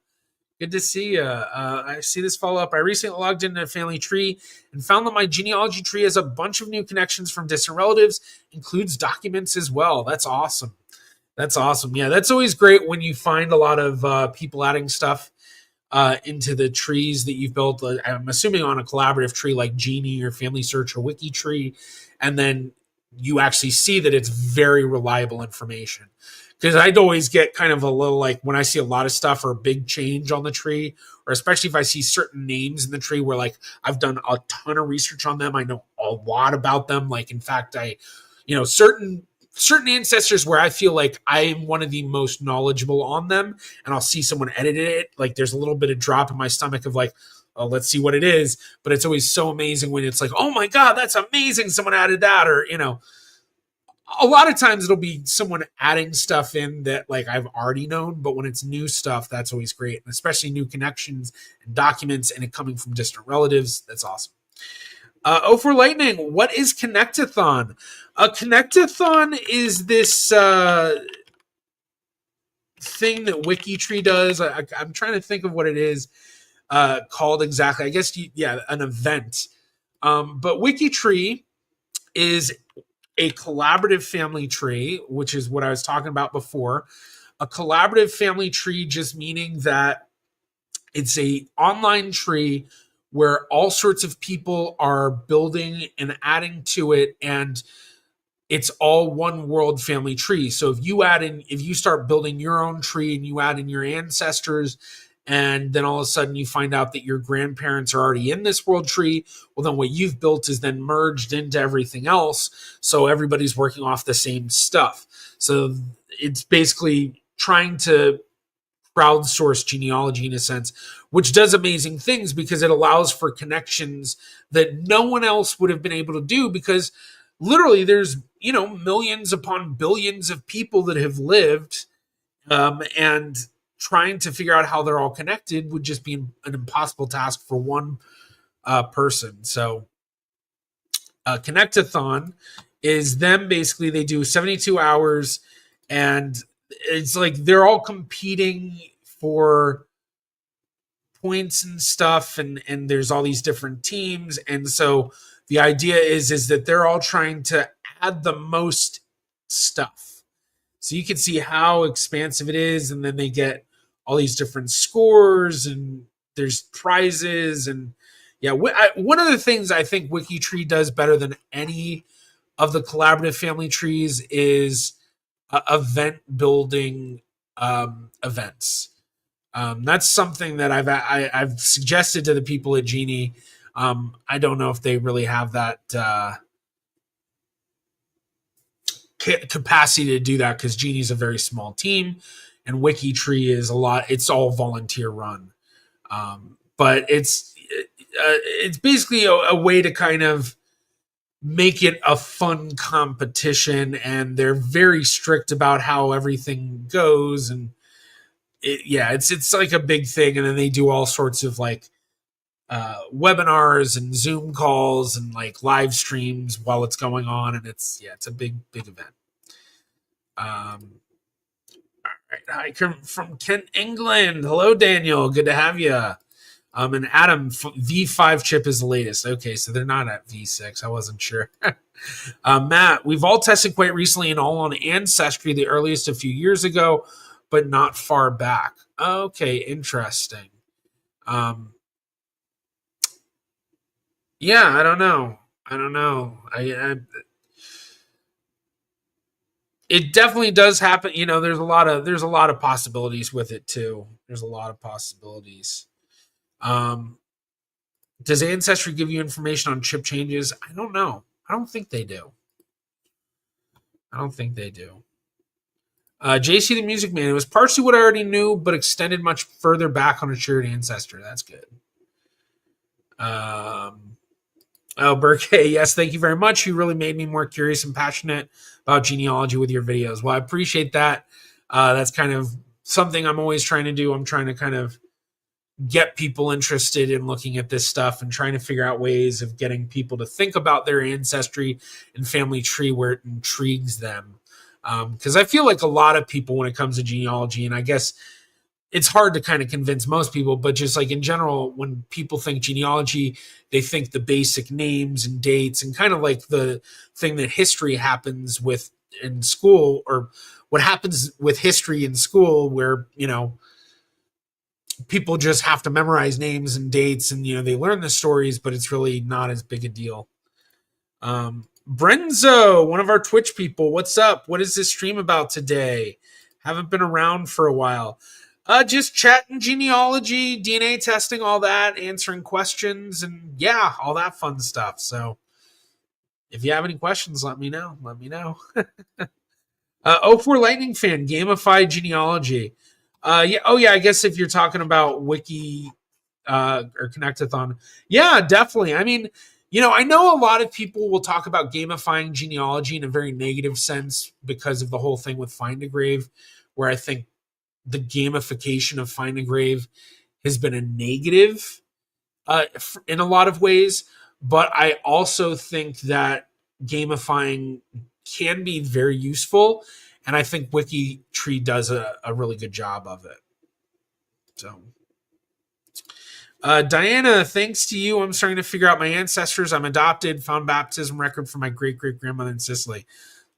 Good to see you. I see this follow up. I recently logged into a family tree and found that my genealogy tree has a bunch of new connections from distant relatives, includes documents as well. That's awesome. That's awesome. Yeah, that's always great when you find a lot of people adding stuff into the trees that you've built. I'm assuming on a collaborative tree like Genie or Family Search or WikiTree, and then you actually see that it's very reliable information. Because I'd always get kind of a little like when I see a lot of stuff or a big change on the tree, or especially if I see certain names in the tree where like I've done a ton of research on them, I know a lot about them. Like in fact, certain ancestors where I feel like I'm one of the most knowledgeable on them, and I'll see someone edit it, like there's a little bit of drop in my stomach of like, oh, let's see what it is. But it's always so amazing when it's like, oh my God, that's amazing, someone added that, or a lot of times it'll be someone adding stuff in that like I've already known, but when it's new stuff, that's always great. And especially new connections and documents and it coming from distant relatives. That's awesome. For Lightning, what is Connectathon? Connectathon is this thing that WikiTree does. I'm trying to think of what it is called exactly. I guess, an event. But WikiTree is a collaborative family tree, which is what I was talking about before. A collaborative family tree just meaning that it's a online tree where all sorts of people are building and adding to it, and it's all one world family tree. So if you start building your own tree and you add in your ancestors, and then all of a sudden you find out that your grandparents are already in this world tree, well, then what you've built is then merged into everything else. So everybody's working off the same stuff. So it's basically trying to crowdsource genealogy in a sense, which does amazing things because it allows for connections that no one else would have been able to do, because literally there's, millions upon billions of people that have lived, and trying to figure out how they're all connected would just be an impossible task for one person. So Connectathon is them. Basically, they do 72 hours, and it's like they're all competing for points and stuff, and there's all these different teams. And so the idea is that they're all trying to add the most stuff. So you can see how expansive it is, and then they get all these different scores, and there's prizes, and yeah. One of the things I think WikiTree does better than any of the collaborative family trees is event building events. That's something that I've suggested to the people at Genie. I don't know if they really have that capacity to do that because Genie's a very small team, and WikiTree is a lot. It's all volunteer run, but it's basically a way to kind of make it a fun competition, and they're very strict about how everything goes, and it's like a big thing, and then they do all sorts of like webinars and Zoom calls and like live streams while it's going on, and it's a big event. All right, hi from Kent, England. Hello, Daniel. Good to have you. And Adam, V5 chip is the latest. Okay, so they're not at V6. I wasn't sure. Matt, we've all tested quite recently and all on Ancestry, the earliest a few years ago, but not far back. Okay, interesting. Yeah, I don't know. It definitely does happen. There's a lot of possibilities with it too. There's a lot of possibilities. Does Ancestry give you information on chip changes? I don't know. I don't think they do. JC the Music Man, it was partially what I already knew, but extended much further back on a shared ancestor. That's good. Burke, yes, thank you very much. You really made me more curious and passionate about genealogy with your videos. Well, I appreciate that. That's kind of something I'm always trying to do. I'm trying to kind of get people interested in looking at this stuff and trying to figure out ways of getting people to think about their ancestry and family tree where it intrigues them. Because I feel like a lot of people, when it comes to genealogy, and I guess it's hard to kind of convince most people, but just like in general, when people think genealogy, they think the basic names and dates and kind of like the thing that history happens with in school, or what happens with history in school, where, people just have to memorize names and dates and, they learn the stories, but it's really not as big a deal. Brenzo, one of our Twitch people, what's up? What is this stream about today? Haven't been around for a while. Just chatting genealogy, DNA testing, all that, answering questions, and all that fun stuff. So if you have any questions, let me know. 04 Lightning Fan, gamified genealogy. I guess if you're talking about Wiki or Connectathon, definitely. I mean, I know a lot of people will talk about gamifying genealogy in a very negative sense because of the whole thing with Find a Grave, where I think the gamification of Find a Grave has been a negative in a lot of ways. But I also think that gamifying can be very useful. And I think WikiTree does a really good job of it. So, Diana, thanks to you, I'm starting to figure out my ancestors. I'm adopted, found baptism record for my great-great-grandmother in Sicily.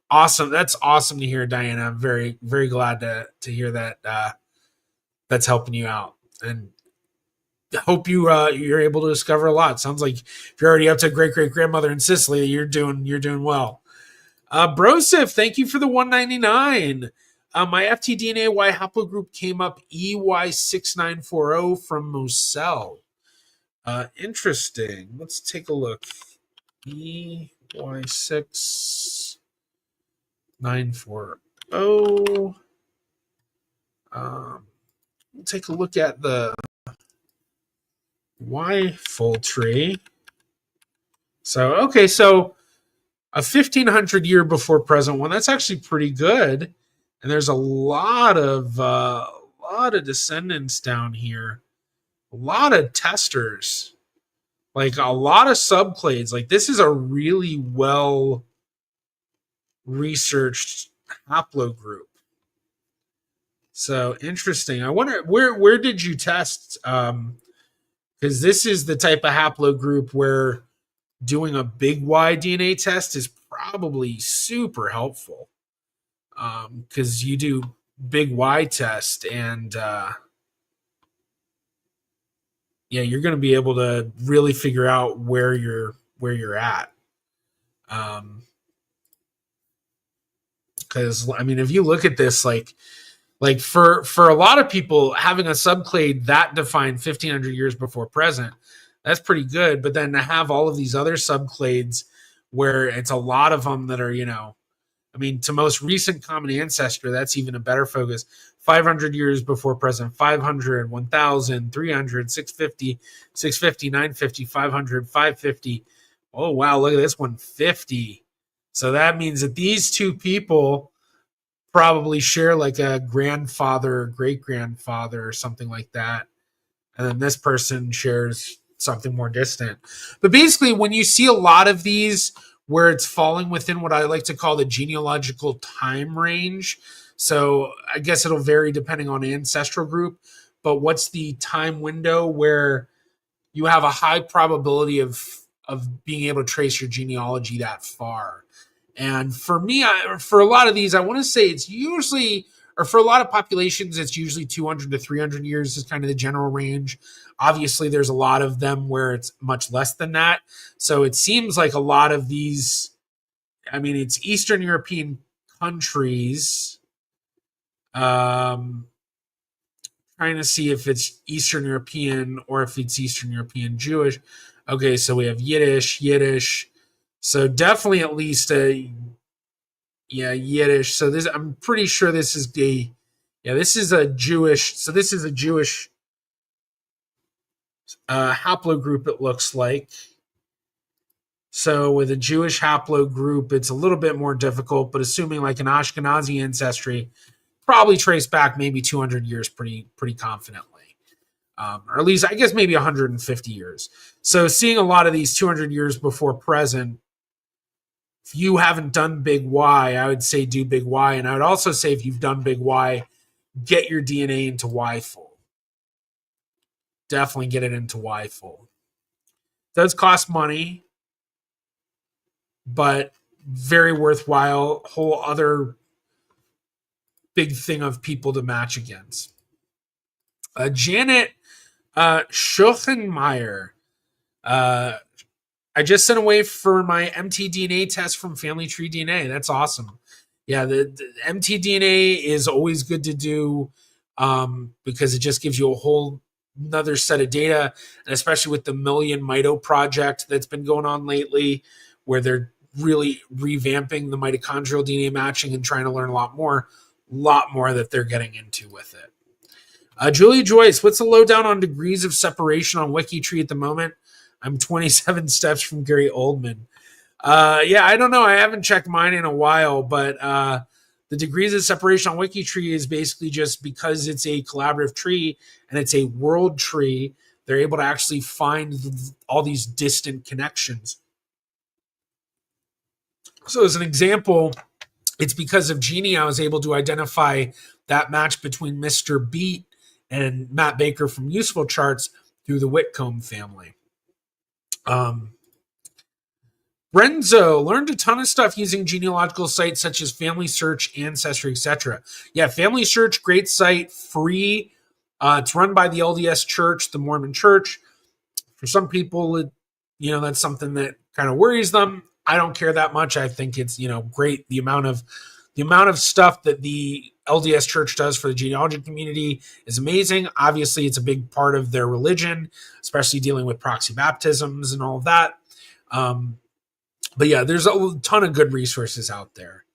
Awesome. That's awesome to hear, Diana. I'm very, very glad to hear that that's helping you out. And hope you're able to discover a lot. Sounds like if you're already up to great-great-grandmother in Sicily, you're doing well. Brosif, thank you for the $1.99. My FTDNA Y haplogroup came up EY6940 from Moselle. Interesting. Let's take a look. EY6940. We'll take a look at the Y full tree. So a 1500 year before present one. That's actually pretty good. And there's a lot of descendants down here. A lot of testers. Like a lot of subclades. Like this is a really well researched haplogroup. So interesting. I wonder where did you test? Because this is the type of haplogroup where doing a big Y DNA test is probably super helpful. Because you do big Y test and you're going to be able to really figure out where you're at. Because I mean, if you look at this, like Like for a lot of people, having a subclade that defined 1500 years before present, that's pretty good. But then to have all of these other subclades where it's a lot of them that are, I mean, to most recent common ancestor, that's even a better focus. 500 years before present, 500, 1000, 300, 650, 650, 950, 500, 550. Oh, wow, look at this one, 50. So that means that these two people probably share like a grandfather or great grandfather or something like that. And then this person shares something more distant. But basically, when you see a lot of these where it's falling within what I like to call the genealogical time range, so I guess it'll vary depending on ancestral group, but what's the time window where you have a high probability of being able to trace your genealogy that far? And for me, for a lot of these, I want to say it's usually, or for a lot of populations, it's usually 200 to 300 years is kind of the general range. Obviously, there's a lot of them where it's much less than that. So it seems like a lot of these, I mean, it's Eastern European countries. Trying to see if it's Eastern European or if it's Eastern European Jewish. Okay, so we have Yiddish. So definitely at least a Yiddish. So this, I'm pretty sure this is this is a Jewish. So this is a Jewish haplogroup. It looks like. So with a Jewish haplogroup, it's a little bit more difficult. But assuming like an Ashkenazi ancestry, probably trace back maybe 200 years pretty confidently. Or at least I guess maybe 150 years. So seeing a lot of these 200 years before present, if you haven't done Big Y, I would say do Big Y. And I would also say if you've done Big Y, get your DNA into Y-fold. Definitely get it into Y-fold. It does cost money, but very worthwhile. Whole other big thing of people to match against. Janet Schoenmeyer. I just sent away for my mtDNA test from Family Tree DNA. That's awesome. Yeah, the mtDNA is always good to do because it just gives you a whole another set of data, and especially with the Million Mito project that's been going on lately, where they're really revamping the mitochondrial DNA matching and trying to learn a lot more that they're getting into with it. Julia Joyce, what's the lowdown on degrees of separation on WikiTree at the moment? I'm 27 steps from Gary Oldman. Yeah, I don't know. I haven't checked mine in a while, but the degrees of separation on WikiTree is basically just because it's a collaborative tree and it's a world tree, they're able to actually find all these distant connections. So as an example, it's because of Genie I was able to identify that match between Mr. Beat and Matt Baker from Useful Charts through the Whitcomb family. Renzo learned a ton of stuff using genealogical sites such as Family Search, Ancestry, etc. Yeah, Family Search, great site, free. It's run by the LDS Church, the Mormon Church. For some people, that's something that kind of worries them. I don't care that much. I think it's great. The amount of stuff that the LDS Church does for the genealogy community is amazing. Obviously, it's a big part of their religion, especially dealing with proxy baptisms and all of that. But yeah, there's a ton of good resources out there.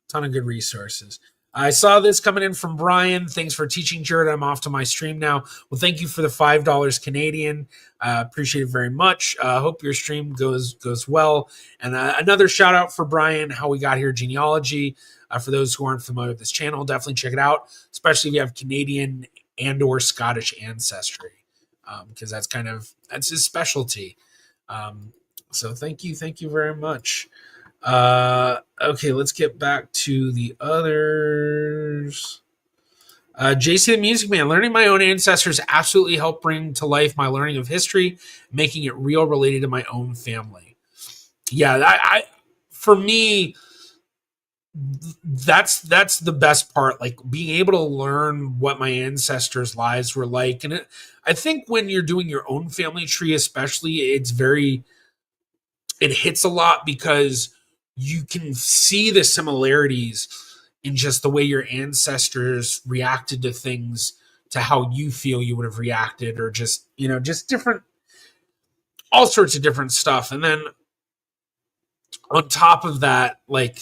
Ton of good resources. I saw this coming in from Brian. Thanks for teaching, Jared. I'm off to my stream now. Well, thank you for the $5 Canadian. Appreciate it very much. Hope your stream goes well. And another shout out for Brian, How We Got Here Genealogy. For those who aren't familiar with this channel, definitely check it out, especially if you have Canadian and or Scottish ancestry, because that's his specialty. So thank you very much. Okay, let's get back to the others. JC the Music Man, learning my own ancestors absolutely helped bring to life my learning of history, making it real related to my own family. Yeah, I for me, that's the best part, like being able to learn what my ancestors' lives were like. And I think when you're doing your own family tree, especially, it hits a lot because you can see the similarities in just the way your ancestors reacted to things to how you feel you would have reacted, or just, just different, all sorts of different stuff. And then on top of that, like,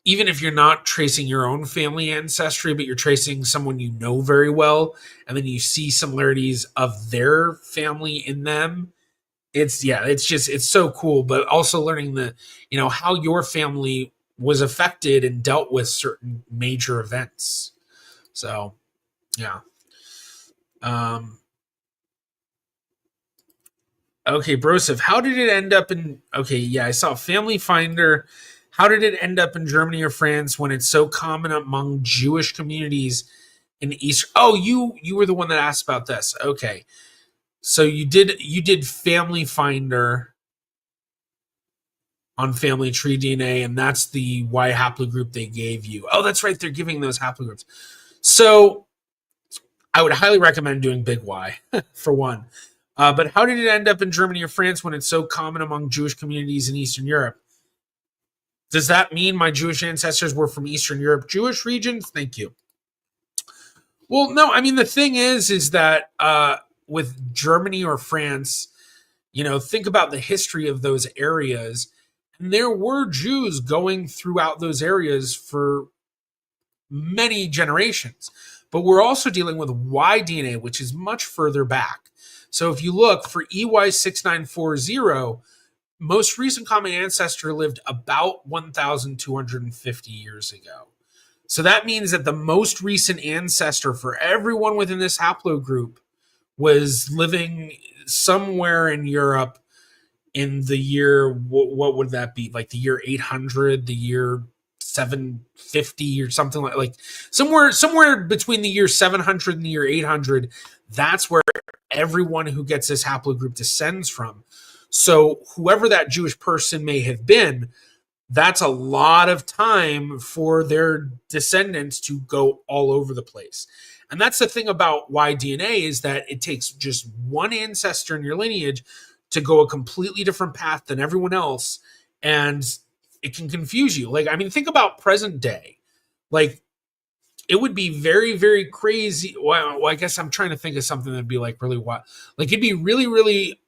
even if you're not tracing your own family ancestry, but you're tracing someone you know very well, and then you see similarities of their family in them, it's so cool. But also learning how your family was affected and dealt with certain major events. So, yeah. Okay, Broseph, how did it end up in? Okay, yeah, I saw Family Finder. How did it end up in Germany or France when it's so common among Jewish communities in East? Oh, you were the one that asked about this. Okay, so you did Family Finder on Family Tree DNA, and that's the Y haplogroup they gave you. Oh, that's right, they're giving those haplogroups. So I would highly recommend doing Big Y for one. But how did it end up in Germany or France when it's so common among Jewish communities in Eastern Europe? Does that mean my Jewish ancestors were from Eastern Europe Jewish regions? Thank you. Well, no, I mean, the thing is that with Germany or France, think about the history of those areas. And there were Jews going throughout those areas for many generations. But we're also dealing with Y DNA, which is much further back. So if you look for EY6940, most recent common ancestor lived about 1,250 years ago. So that means that the most recent ancestor for everyone within this haplogroup was living somewhere in Europe in the year, what would that be? Like the year 800, the year 750 or something like somewhere between the year 700 and the year 800. That's where everyone who gets this haplogroup descends from. So whoever that Jewish person may have been, that's a lot of time for their descendants to go all over the place. And that's the thing about Y DNA, is that it takes just one ancestor in your lineage to go a completely different path than everyone else. And it can confuse you. Like, I mean, think about present day. Like, it would be very, very crazy. Well, I guess I'm trying to think of something that'd be like really wild. Like, it'd be really, really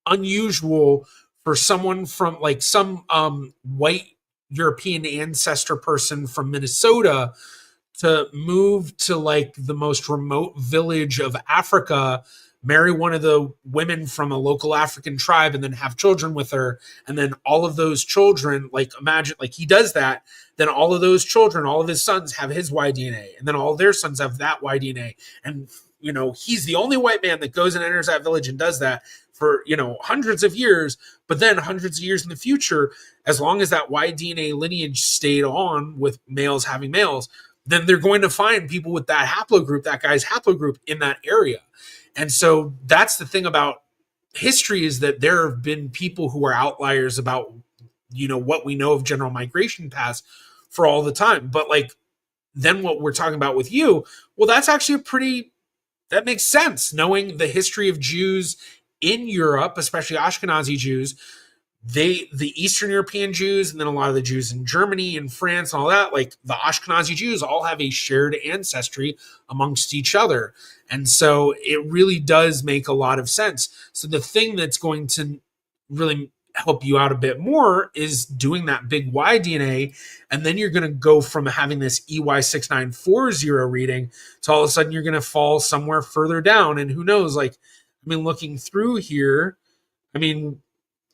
unusual for someone from like some white European ancestor person from Minnesota to move to like the most remote village of Africa, marry one of the women from a local African tribe, and then have children with her. And then all of those children, like, imagine, like, he does that. Then all of those children, all of his sons have his Y DNA, and then all their sons have that Y DNA. And, he's the only white man that goes and enters that village and does that for, hundreds of years. But then hundreds of years in the future, as long as that Y DNA lineage stayed on with males having males, then they're going to find people with that haplogroup, that guy's haplogroup, in that area. And so that's the thing about history, is that there have been people who are outliers about, what we know of general migration paths for all the time. But like, then what we're talking about with you, well, that's actually that makes sense. Knowing the history of Jews in Europe, especially Ashkenazi Jews, the Eastern European Jews, and then a lot of the Jews in Germany and France and all that, like the Ashkenazi Jews all have a shared ancestry amongst each other. And so it really does make a lot of sense. So the thing that's going to really help you out a bit more is doing that big Y DNA. And then you're going to go from having this EY6940 reading to all of a sudden you're going to fall somewhere further down. And who knows, like, I mean, looking through here, I mean,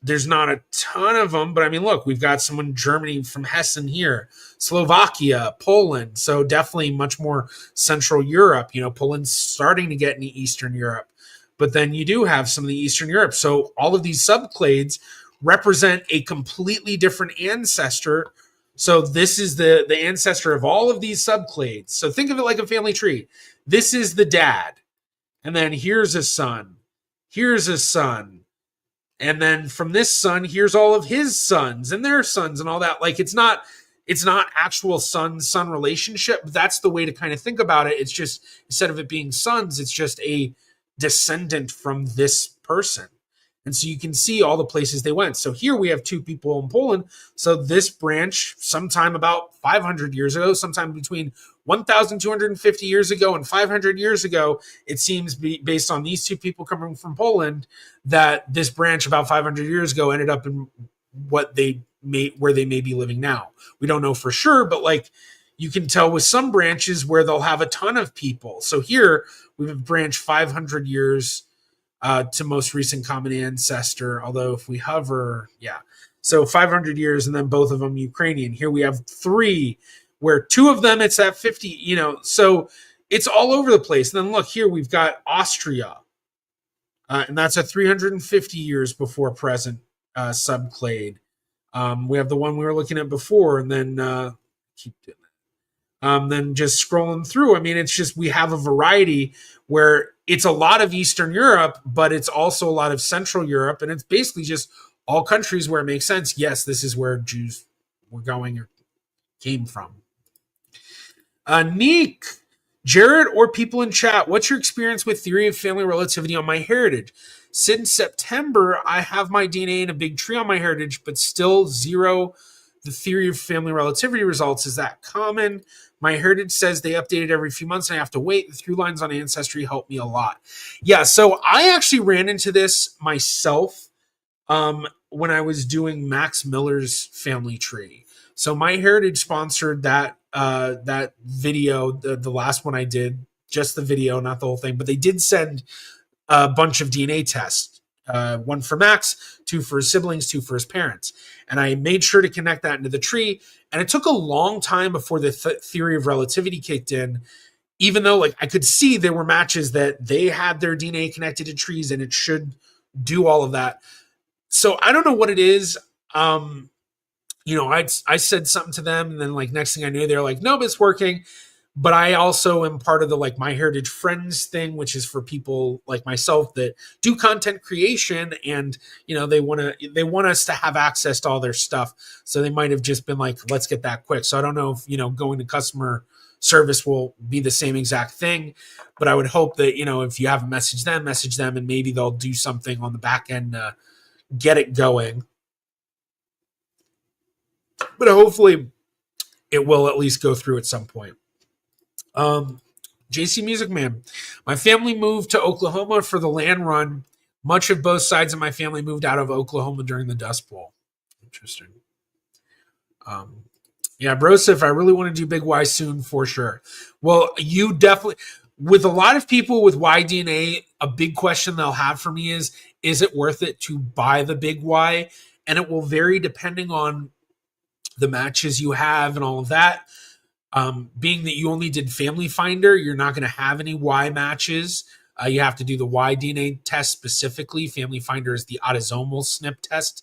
there's not a ton of them, but I mean, look, we've got someone Germany from Hessen here, Slovakia, Poland. So definitely much more Central Europe. Poland's starting to get into Eastern Europe, but then you do have some of the Eastern Europe. So all of these subclades represent a completely different ancestor. So this is the ancestor of all of these subclades. So think of it like a family tree. This is the dad. And then here's a son. Here's a son. And then from this son, here's all of his sons and their sons and all that. Like, it's not actual son relationship. That's the way to kind of think about it. It's just, instead of it being sons, it's just a descendant from this person. And so you can see all the places they went. So here we have two people in Poland. So this branch, sometime about 500 years ago, sometime between 1,250 years ago and 500 years ago, it seems based on these two people coming from Poland that this branch about 500 years ago ended up in what they may, where they may be living now. We don't know for sure, but like you can tell with some branches where they'll have a ton of people. So here we have a branch 500 years to most recent common ancestor. Although if we hover, yeah. So 500 years and then both of them Ukrainian. Here we have three where two of them it's at 50, so it's all over the place. And then look here, we've got Austria. And that's at 350 years before present subclade. We have the one we were looking at before, and then keep doing that. Then just scrolling through. I mean, it's just we have a variety where it's a lot of Eastern Europe, but it's also a lot of Central Europe, and it's basically just all countries where it makes sense. Yes, this is where Jews were going or came from. Nick, Jared, or people in chat, what's your experience with theory of family relativity on MyHeritage? Since September, I have my DNA in a big tree on MyHeritage, but still zero the theory of family relativity results. Is that common? MyHeritage says they update it every few months and I have to wait. The through lines on Ancestry help me a lot. Yeah, so I actually ran into this myself when I was doing Max Miller's family tree. So MyHeritage sponsored that video, the last one I did, just the video, not the whole thing, but they did send a bunch of DNA tests, one for Max, two for his siblings, two for his parents. And I made sure to connect that into the tree. And it took a long time before the theory of relativity kicked in, even though like I could see there were matches that they had their DNA connected to trees and it should do all of that. So I don't know what it is. I said something to them and then like next thing I knew, they're like, nope, it's working. But I also am part of the like MyHeritage Friends thing, which is for people like myself that do content creation, and they want us to have access to all their stuff. So they might have just been like, let's get that quick. So I don't know if going to customer service will be the same exact thing, but I would hope that if you have a message them, and maybe they'll do something on the back end to get it going. But hopefully it will at least go through at some point. JC Music Man, my family moved to Oklahoma for the land run. Much of both sides of my family moved out of Oklahoma during the Dust Bowl. Interesting. Yeah, Brosif, I really want to do Big Y soon for sure. Well, you definitely, with a lot of people with Y-DNA, a big question they'll have for me is it worth it to buy the Big Y? And it will vary depending on the matches you have and all of that. Being that you only did Family Finder, you're not going to have any Y matches. You have to do the Y DNA test specifically. Family Finder is the autosomal SNP test.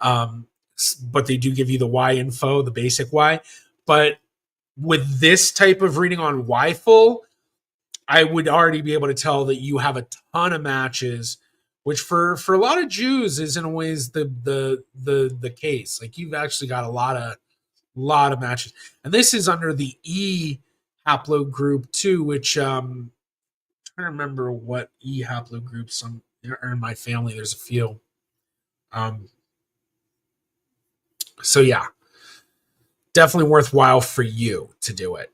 But they do give you the Y info, the basic Y. But with this type of reading on YFull, I would already be able to tell that you have a ton of matches, which for a lot of Jews isn't always the case. Like you've actually got a lot of matches, and this is under the E haplogroup too, which I'm trying to remember what E haplogroups are in my family. There's a few. So yeah, definitely worthwhile for you to do it.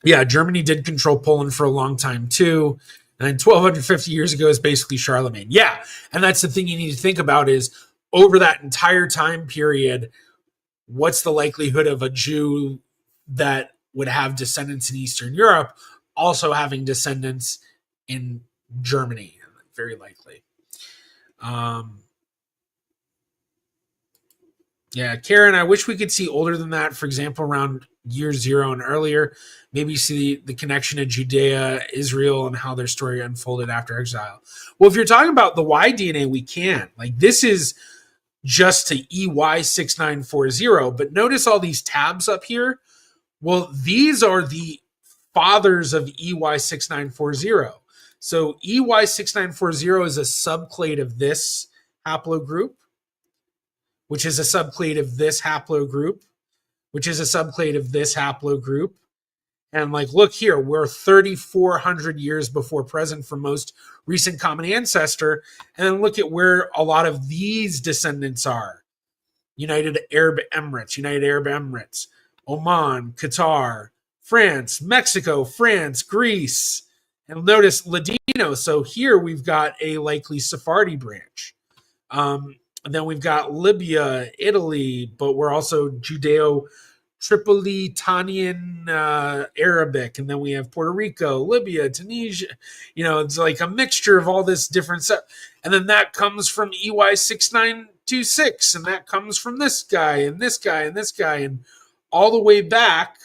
Yeah, Germany did control Poland for a long time too. And 1,250 years ago is basically Charlemagne. Yeah, and that's the thing you need to think about is over that entire time period, what's the likelihood of a Jew that would have descendants in Eastern Europe also having descendants in Germany? Very likely. Yeah, Karen, I wish we could see older than that. For example, around year 0 and earlier. Maybe see the connection to Judea, Israel, and how their story unfolded after exile. Well, if you're talking about the Y DNA, we can. Like this is just to EY6940. But notice all these tabs up here. Well, these are the fathers of EY6940. So EY6940 is a subclade of this haplogroup, which is a subclade of this haplogroup, which is a subclade of this haplogroup. And like, look here, we're 3,400 years before present for most recent common ancestor. And then look at where a lot of these descendants are. United Arab Emirates, Oman, Qatar, France, Mexico, France, Greece. And notice Ladino. So here we've got a likely Sephardi branch. And then we've got Libya, Italy, but we're also Tripolitanian Arabic, and then we have Puerto Rico, Libya, Tunisia. It's like a mixture of all this different stuff. And then that comes from EY6926, and that comes from this guy, and this guy, and this guy, and all the way back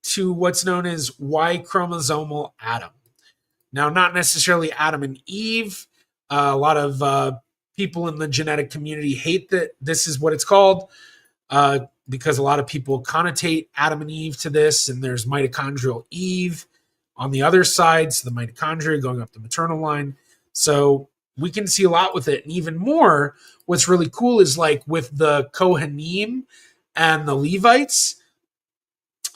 to what's known as Y chromosomal Adam. Now, not necessarily Adam and Eve. A lot of people in the genetic community hate that this is what it's called. Because a lot of people connotate Adam and Eve to this, and there's mitochondrial Eve on the other side, so the mitochondria going up the maternal line. So we can see a lot with it. And even more, what's really cool is like with the Kohanim and the Levites,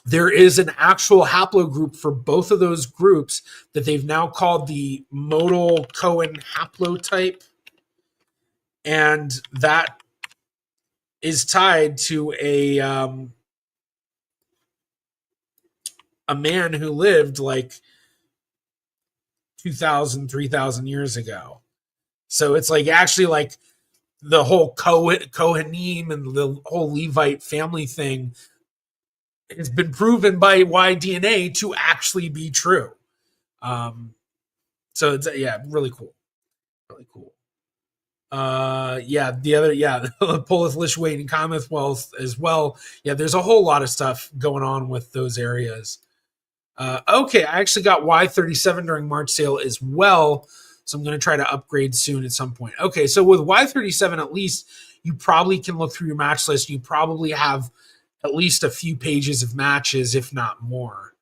there is an actual haplogroup for both of those groups that they've now called the modal Cohen haplotype. And that is tied to a man who lived like 2,000, 3,000 years ago. So it's like actually like the whole Kohanim and the whole Levite family thing has been proven by Y-DNA to actually be true. So it's, really cool. Really cool. Polith, Lithuanian, and Commonwealth as well. Yeah, there's a whole lot of stuff going on with those areas. Okay, I actually got Y37 during March sale as well, so I'm going to try to upgrade soon at some point. Okay, so with Y37, at least you probably can look through your match list. You probably have at least a few pages of matches, if not more.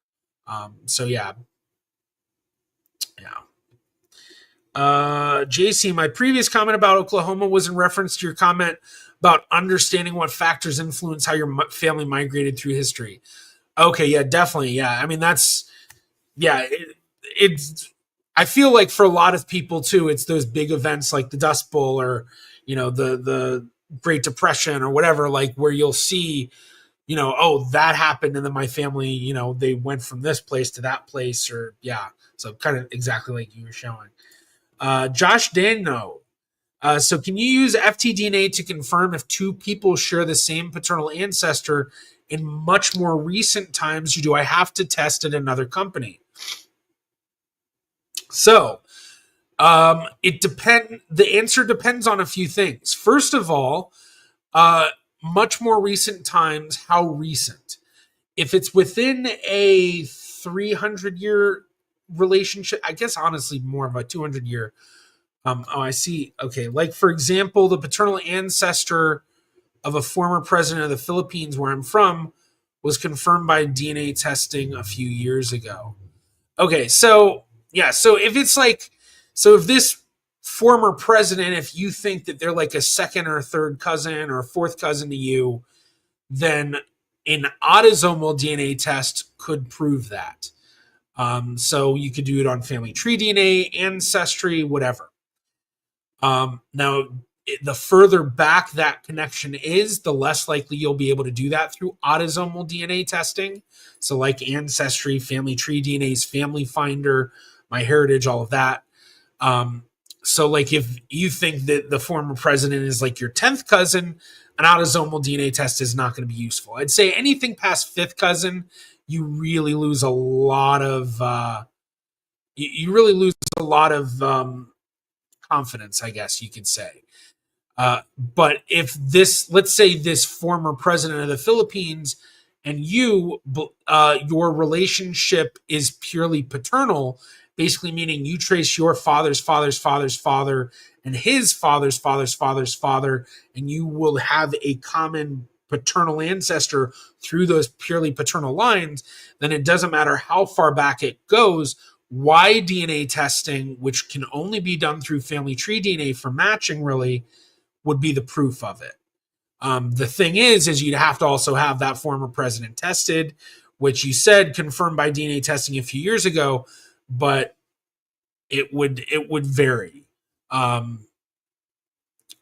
JC, my previous comment about Oklahoma was in reference to your comment about understanding what factors influence how your family migrated through history. Okay, yeah, definitely. Yeah, I mean, that's, yeah, it's, I feel like for a lot of people too, it's those big events like the Dust Bowl or, the Great Depression or whatever, like where you'll see, oh, that happened. And then my family, they went from this place to that place or, yeah. So kind of exactly like you were showing. Josh Dano. So can you use FTDNA to confirm if two people share the same paternal ancestor in much more recent times, or do I have to test at another company? So the answer depends on a few things. First of all, much more recent times, how recent? If it's within a 300-year relationship, I guess honestly more of a 200-year. I see. Okay, like for example, the paternal ancestor of a former president of the Philippines, where I'm from, was confirmed by DNA testing a few years ago. Okay, so yeah, so if it's like, so if this former president, if you think that they're like a second or third cousin or fourth cousin to you, then an autosomal DNA test could prove that. So you could do it on family tree DNA, Ancestry, whatever. Now, the further back that connection is, the less likely you'll be able to do that through autosomal DNA testing. So like Ancestry, family tree DNA's Family Finder, MyHeritage, all of that. So like if you think that the former president is like your 10th cousin, an autosomal DNA test is not going to be useful. I'd say anything past fifth cousin, you really lose a lot of confidence, I guess you could say. But if this, let's say this former president of the Philippines and your relationship is purely paternal, basically meaning you trace your father's father's father's father and his father's father's father's father, and you will have a common paternal ancestor through those purely paternal lines, then it doesn't matter how far back it goes. Y-DNA testing, which can only be done through family tree DNA for matching, really would be the proof of it. The thing is you'd have to also have that former president tested, which you said confirmed by DNA testing a few years ago, but it would vary.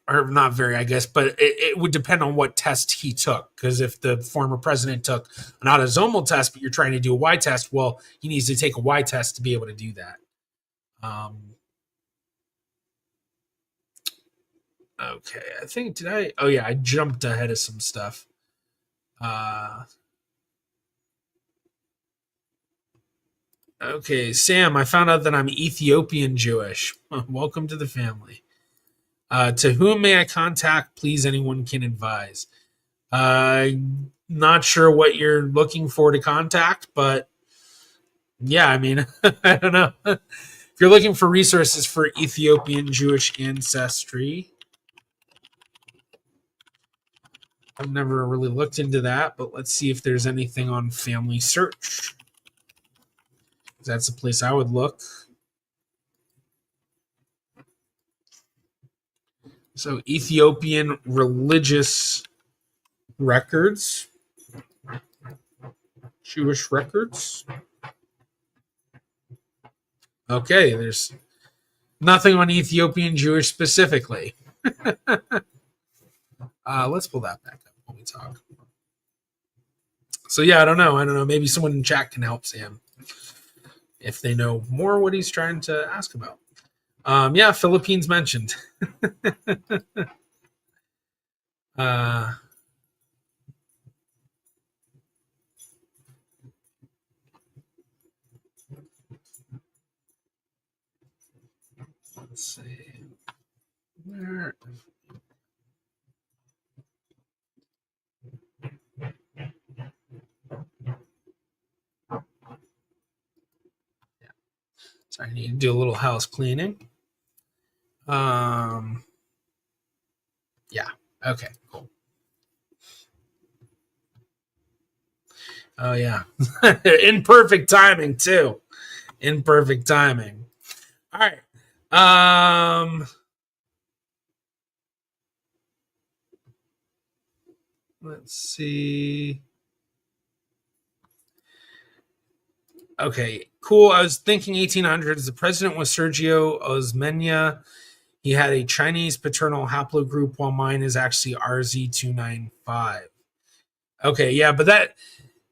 Or not vary, I guess, but it would depend on what test he took. Because if the former president took an autosomal test, but you're trying to do a Y test, well, he needs to take a Y test to be able to do that. Okay, I think oh yeah, I jumped ahead of some stuff. Okay, Sam, I found out that I'm Ethiopian Jewish. Welcome to the family. To whom may I contact? Please, anyone can advise. Not sure what you're looking for to contact, but yeah, I mean, I don't know. If you're looking for resources for Ethiopian Jewish ancestry, I've never really looked into that, but let's see if there's anything on Family Search. That's a place I would look. So Ethiopian religious records, Jewish records. Okay, there's nothing on Ethiopian Jewish specifically. Let's pull that back up when we talk. So yeah, I don't know. Maybe someone in chat can help Sam if they know more what he's trying to ask about. Yeah, Philippines mentioned. Let's see. Where? Yeah. Sorry, I need to do a little house cleaning. Yeah. Okay. Cool. Oh yeah. In perfect timing too. In perfect timing. All right. Let's see. Okay, cool. I was thinking 1800s. The president was Sergio Osmeña. He had a Chinese paternal haplogroup, while mine is actually RZ295. Okay, yeah, but that,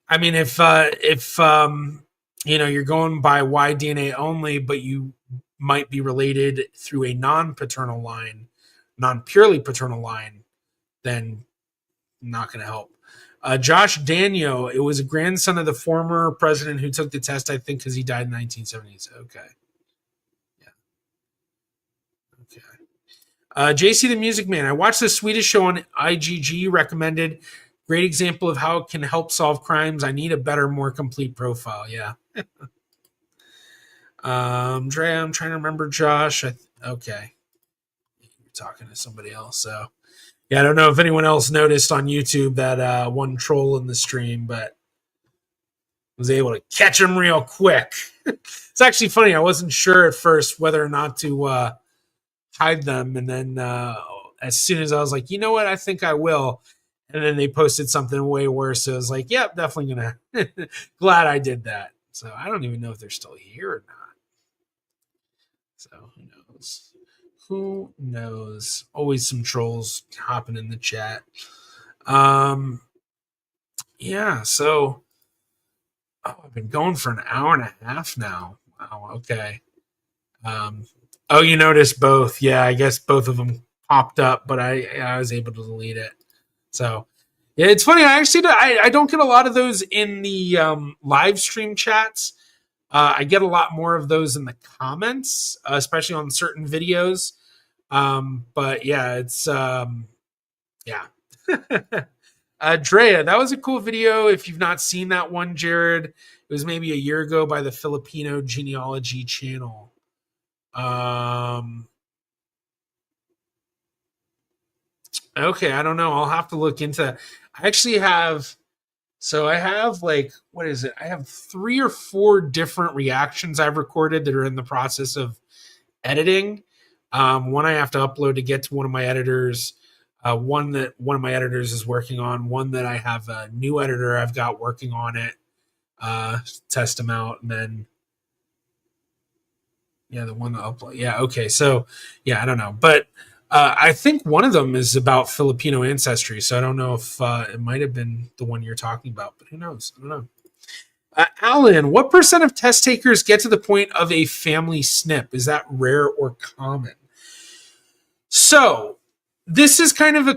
I mean, if you're going by Y DNA only, but you might be related through a non-paternal line, non-purely paternal line, then not going to help. Josh Daniel, it was a grandson of the former president who took the test, I think, because he died in 1970s. Okay. Yeah. Okay. JC the Music Man, I watched the Swedish show on IGG, recommended. Great example of how it can help solve crimes. I need a better, more complete profile. Yeah. Dre, I'm trying to remember Josh. Okay. You're talking to somebody else, so. Yeah, I don't know if anyone else noticed on YouTube that one troll in the stream, but was able to catch him real quick. It's actually funny. I wasn't sure at first whether or not to hide them, and then as soon as I was like, you know what, I think I will, and then they posted something way worse. So I was like, yep, definitely gonna. Glad I did that. So I don't even know if they're still here or not. So who knows? Who knows? Always some trolls hopping in the chat. Yeah, so I've been going for an hour and a half now. Wow, okay. You noticed both. Yeah, I guess both of them popped up, but I was able to delete it. So yeah, it's funny. I don't get a lot of those in the live stream chats. I get a lot more of those in the comments, especially on certain videos. But yeah, it's yeah. Drea, that was a cool video. If you've not seen that one, Jared, it was maybe a year ago by the Filipino Genealogy channel. Okay, I don't know. I'll have to look into that. I actually have, so I have like, what is it? I have 3 or 4 different reactions I've recorded that are in the process of editing. One I have to upload to get to one of my editors. One that one of my editors is working on. One that I have a new editor I've got working on it. test them out, and then the one that upload. Yeah, okay. So I don't know, but I think one of them is about Filipino ancestry. So I don't know if it might have been the one you're talking about, but who knows? I don't know. Alan, what percent of test takers get to the point of a family SNP? Is that rare or common? So this is kind of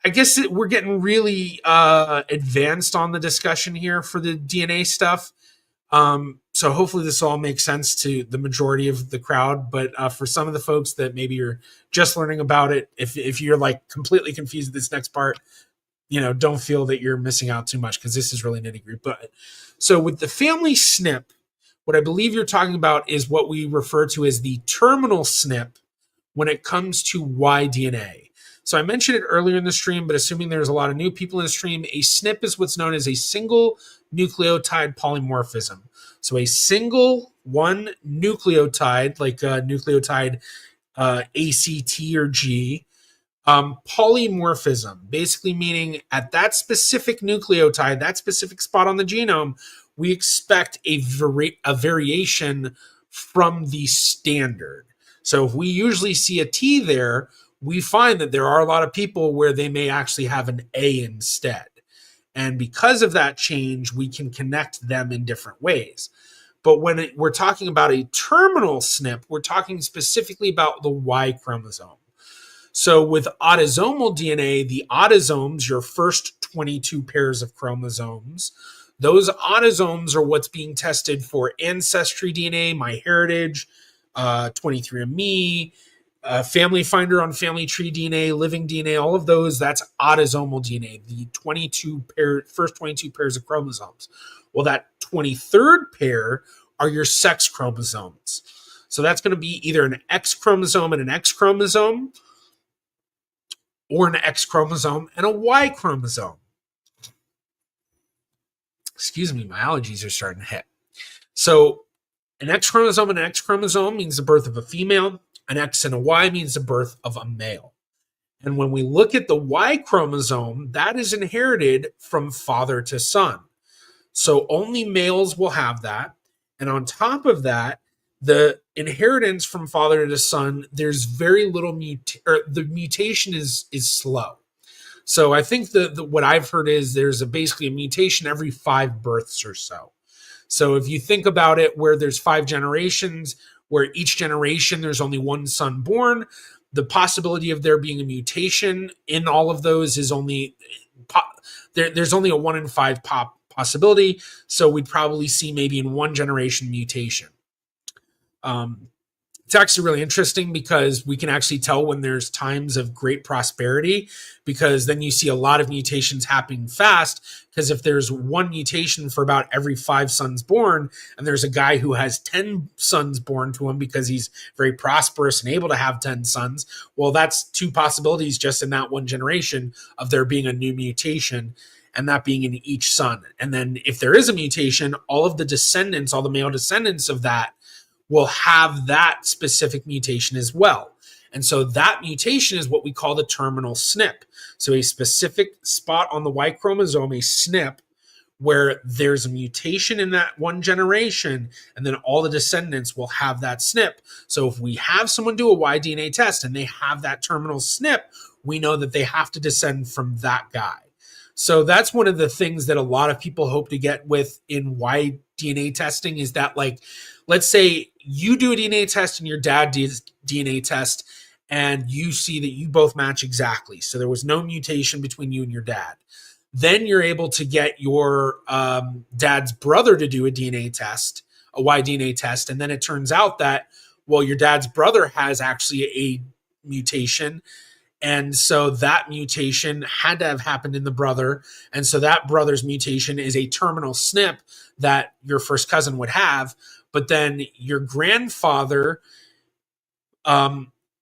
I guess we're getting really advanced on the discussion here for the DNA stuff. So hopefully this all makes sense to the majority of the crowd. But for some of the folks that maybe you're just learning about it, if you're like completely confused with this next part, don't feel that you're missing out too much because this is really nitty gritty. But so with the family SNP, what I believe you're talking about is what we refer to as the terminal SNP when it comes to Y-DNA. So I mentioned it earlier in the stream, but assuming there's a lot of new people in the stream, a SNP is what's known as a single nucleotide polymorphism. So a single one nucleotide, like a nucleotide ACT or G, polymorphism, basically meaning at that specific nucleotide, that specific spot on the genome, we expect a variation from the standard. So if we usually see a T there, we find that there are a lot of people where they may actually have an A instead. And because of that change, we can connect them in different ways. But when we're talking about a terminal SNP, we're talking specifically about the Y chromosome. So with autosomal DNA, the autosomes, your first 22 pairs of chromosomes, those autosomes are what's being tested for Ancestry DNA, MyHeritage, 23andMe, Family Finder on Family Tree DNA, Living DNA, all of those, that's autosomal DNA, the first 22 pairs of chromosomes. Well, that 23rd pair are your sex chromosomes. So that's going to be either an X chromosome and an X chromosome, or an X chromosome and a Y chromosome. Excuse me, my allergies are starting to hit. So an X chromosome and an X chromosome means the birth of a female. An X and a Y means the birth of a male. And when we look at the Y chromosome, that is inherited from father to son. So only males will have that. And on top of that, the inheritance from father to son, there's very little the mutation is slow. So I think what I've heard is there's basically a mutation every 5 births or so. So if you think about it, where there's 5 generations, where each generation there's only one son born, the possibility of there being a mutation in all of those is only there's only a 1 in 5 possibility. So we'd probably see maybe in one generation mutation. It's actually really interesting because we can actually tell when there's times of great prosperity, because then you see a lot of mutations happening fast. Because if there's one mutation for about every 5 sons born, and there's a guy who has 10 sons born to him because he's very prosperous and able to have 10 sons, well, that's 2 possibilities just in that one generation of there being a new mutation, and that being in each son. And then if there is a mutation, all of the descendants, all the male descendants of that will have that specific mutation as well. And so that mutation is what we call the terminal SNP. So a specific spot on the Y chromosome, a SNP, where there's a mutation in that one generation, and then all the descendants will have that SNP. So if we have someone do a Y-DNA test and they have that terminal SNP, we know that they have to descend from that guy. So that's one of the things that a lot of people hope to get with in Y-DNA testing is that, like, let's say you do a DNA test and your dad does DNA test, and you see that you both match exactly. So there was no mutation between you and your dad. Then you're able to get your dad's brother to do a DNA test, a Y-DNA test. And then it turns out that, well, your dad's brother has actually a mutation. And so that mutation had to have happened in the brother. And so that brother's mutation is a terminal SNP that your first cousin would have. But then your grandfather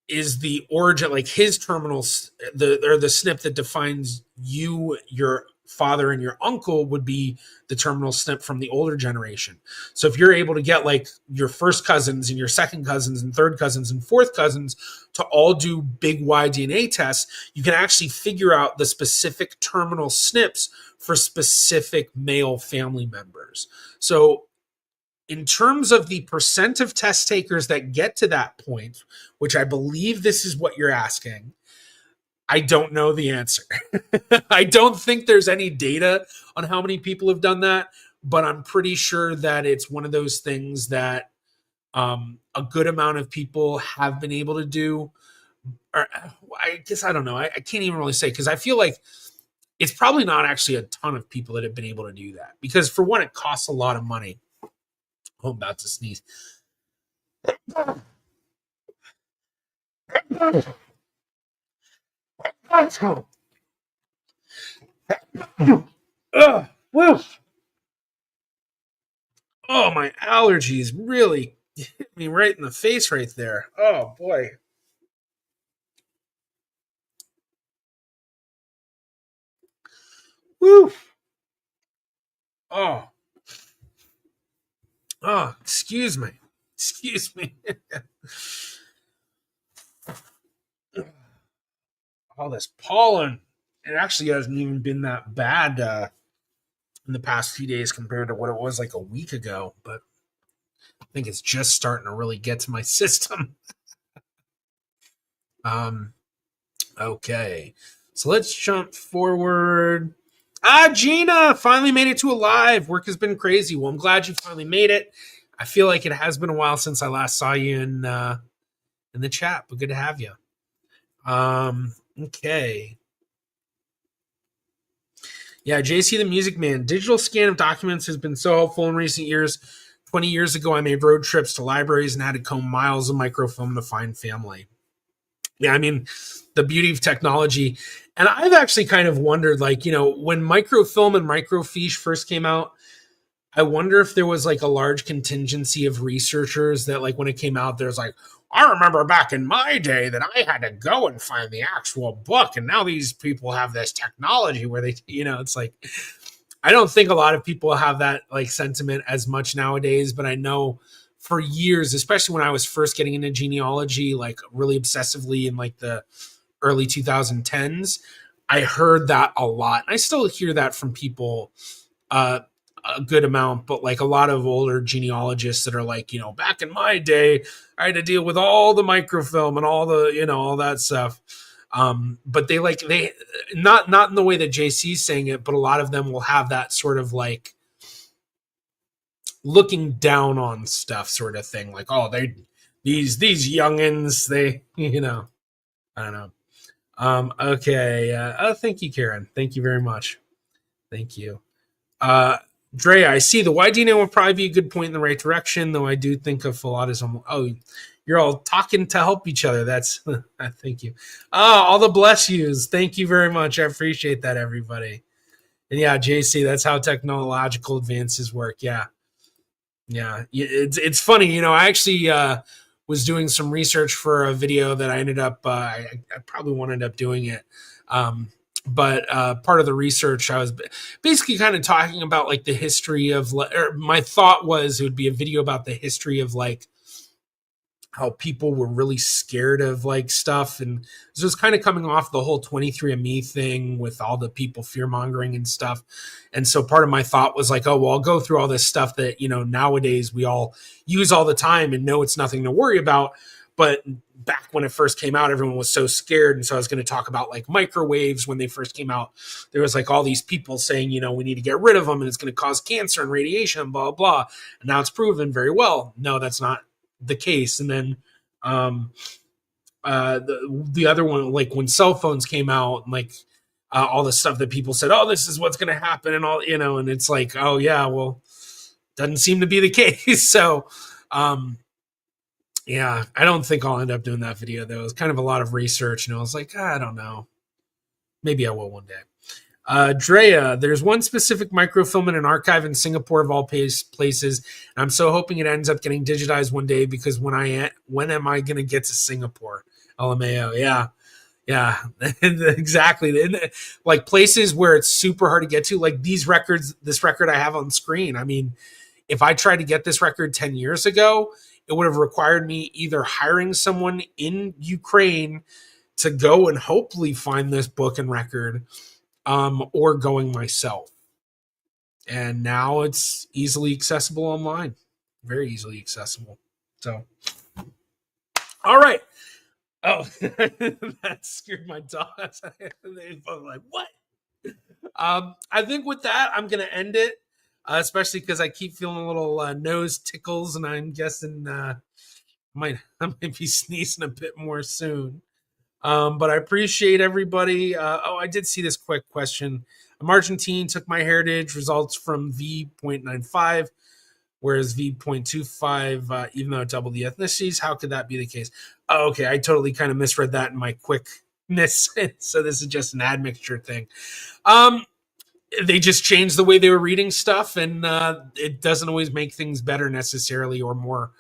is the origin, like his terminal, the SNP that defines you, your father and your uncle would be the terminal SNP from the older generation. So if you're able to get like your first cousins and your second cousins and third cousins and fourth cousins to all do big Y DNA tests, you can actually figure out the specific terminal SNPs for specific male family members. So in terms of the percent of test takers that get to that point, which I believe this is what you're asking, I don't know the answer. I don't think there's any data on how many people have done that, but I'm pretty sure that it's one of those things that a good amount of people have been able to do. Or I guess I don't know. I can't even really say, because I feel like it's probably not actually a ton of people that have been able to do that. Because for one, it costs a lot of money. Oh, I'm about to sneeze. Woo. Oh, my allergies really hit me right in the face right there. Oh, boy. Woo. Oh. Oh, excuse me. Excuse me. All this pollen. It actually hasn't even been that bad in the past few days compared to what it was like a week ago, but I think it's just starting to really get to my system. Okay. So let's jump forward. Gina finally made it to a live. Work has been crazy. Well, I'm glad you finally made it. I feel like it has been a while since I last saw you in the chat, but good to have you. Okay. Yeah, JC the Music Man. Digital scan of documents has been so helpful in recent years. 20 years ago, I made road trips to libraries and had to comb miles of microfilm to find family. Yeah, I mean, the beauty of technology. And I've actually kind of wondered, like, when microfilm and microfiche first came out, I wonder if there was like a large contingency of researchers that, like, when it came out, there's like, I remember back in my day that I had to go and find the actual book. And now these people have this technology where they, it's like, I don't think a lot of people have that like sentiment as much nowadays, but I know for years, especially when I was first getting into genealogy, like really obsessively in like the early 2010s, I heard that a lot. And I still hear that from people a good amount, but like a lot of older genealogists that are like, back in my day, I had to deal with all the microfilm and all the, all that stuff. But they not in the way that JC's saying it, but a lot of them will have that sort of like looking down on stuff sort of thing. Like, oh, these youngins, they, I don't know. Okay. Thank you, Karen. Thank you very much. Thank you. Drea, I see the YDNA will probably be a good point in the right direction, though I do think of philotism. Oh, you're all talking to help each other. That's thank you. Oh, all the bless yous. Thank you very much. I appreciate that, everybody. And yeah, JC, that's how technological advances work. Yeah. It's funny. I actually was doing some research for a video that I ended up. I probably won't end up doing it. But part of the research, I was basically kind of talking about like the history of, or my thought was it would be a video about the history of like how people were really scared of like stuff. And this was kind of coming off the whole 23andMe thing with all the people fear mongering and stuff. And so part of my thought was like, oh, well, I'll go through all this stuff that, nowadays we all use all the time and know it's nothing to worry about. But back when it first came out, everyone was so scared. And so I was going to talk about like microwaves when they first came out. There was like all these people saying, we need to get rid of them and it's going to cause cancer and radiation, blah, blah. And now it's proven very well. No, that's not the case. And then the other one, like when cell phones came out, and like all the stuff that people said, oh, this is what's going to happen. And all, and it's like, oh yeah, well, doesn't seem to be the case. So, yeah, I don't think I'll end up doing that video though. It's kind of a lot of research, I was like, I don't know. Maybe I will one day. Drea, there's one specific microfilm in an archive in Singapore of all places. And I'm so hoping it ends up getting digitized one day because when am I going to get to Singapore? LMAO. Yeah. Yeah, exactly. Like places where it's super hard to get to, like these records, this record I have on screen. I mean, if I tried to get this record 10 years ago, it would have required me either hiring someone in Ukraine to go and hopefully find this book and record, or going myself. And now it's easily accessible online, very easily accessible. So, all right. Oh, that scared my dogs. They both like, what? I think with that, I'm going to end it, especially because I keep feeling a little nose tickles, and I'm guessing I might be sneezing a bit more soon. But I appreciate everybody. I did see this quick question. I'm Argentine, took my heritage results from V.95, whereas V.25, even though it doubled the ethnicities. How could that be the case? Oh, okay, I totally kind of misread that in my quickness. So this is just an admixture thing. They just changed the way they were reading stuff, and it doesn't always make things better necessarily or more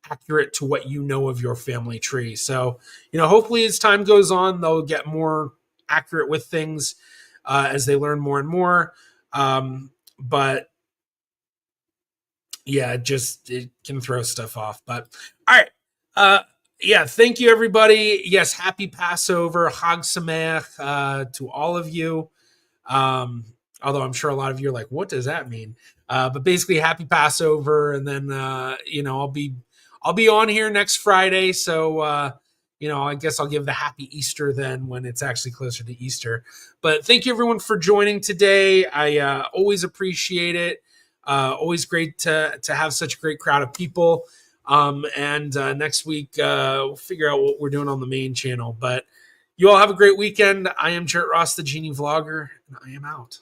accurate to what you know of your family tree. So, hopefully as time goes on, they'll get more accurate with things as they learn more and more. But yeah, it can throw stuff off. But all right. Yeah, thank you everybody. Yes, happy Passover, Hag Sameach to all of you. Although I'm sure a lot of you are like, what does that mean? But basically, happy Passover, and then I'll be on here next Friday, so I guess I'll give the happy Easter then when it's actually closer to Easter. But thank you everyone for joining today. I always appreciate it. Always great to have such a great crowd of people. And next week we'll figure out what we're doing on the main channel. But you all have a great weekend. I am Jarrett Ross, the Genie Vlogger, and I am out.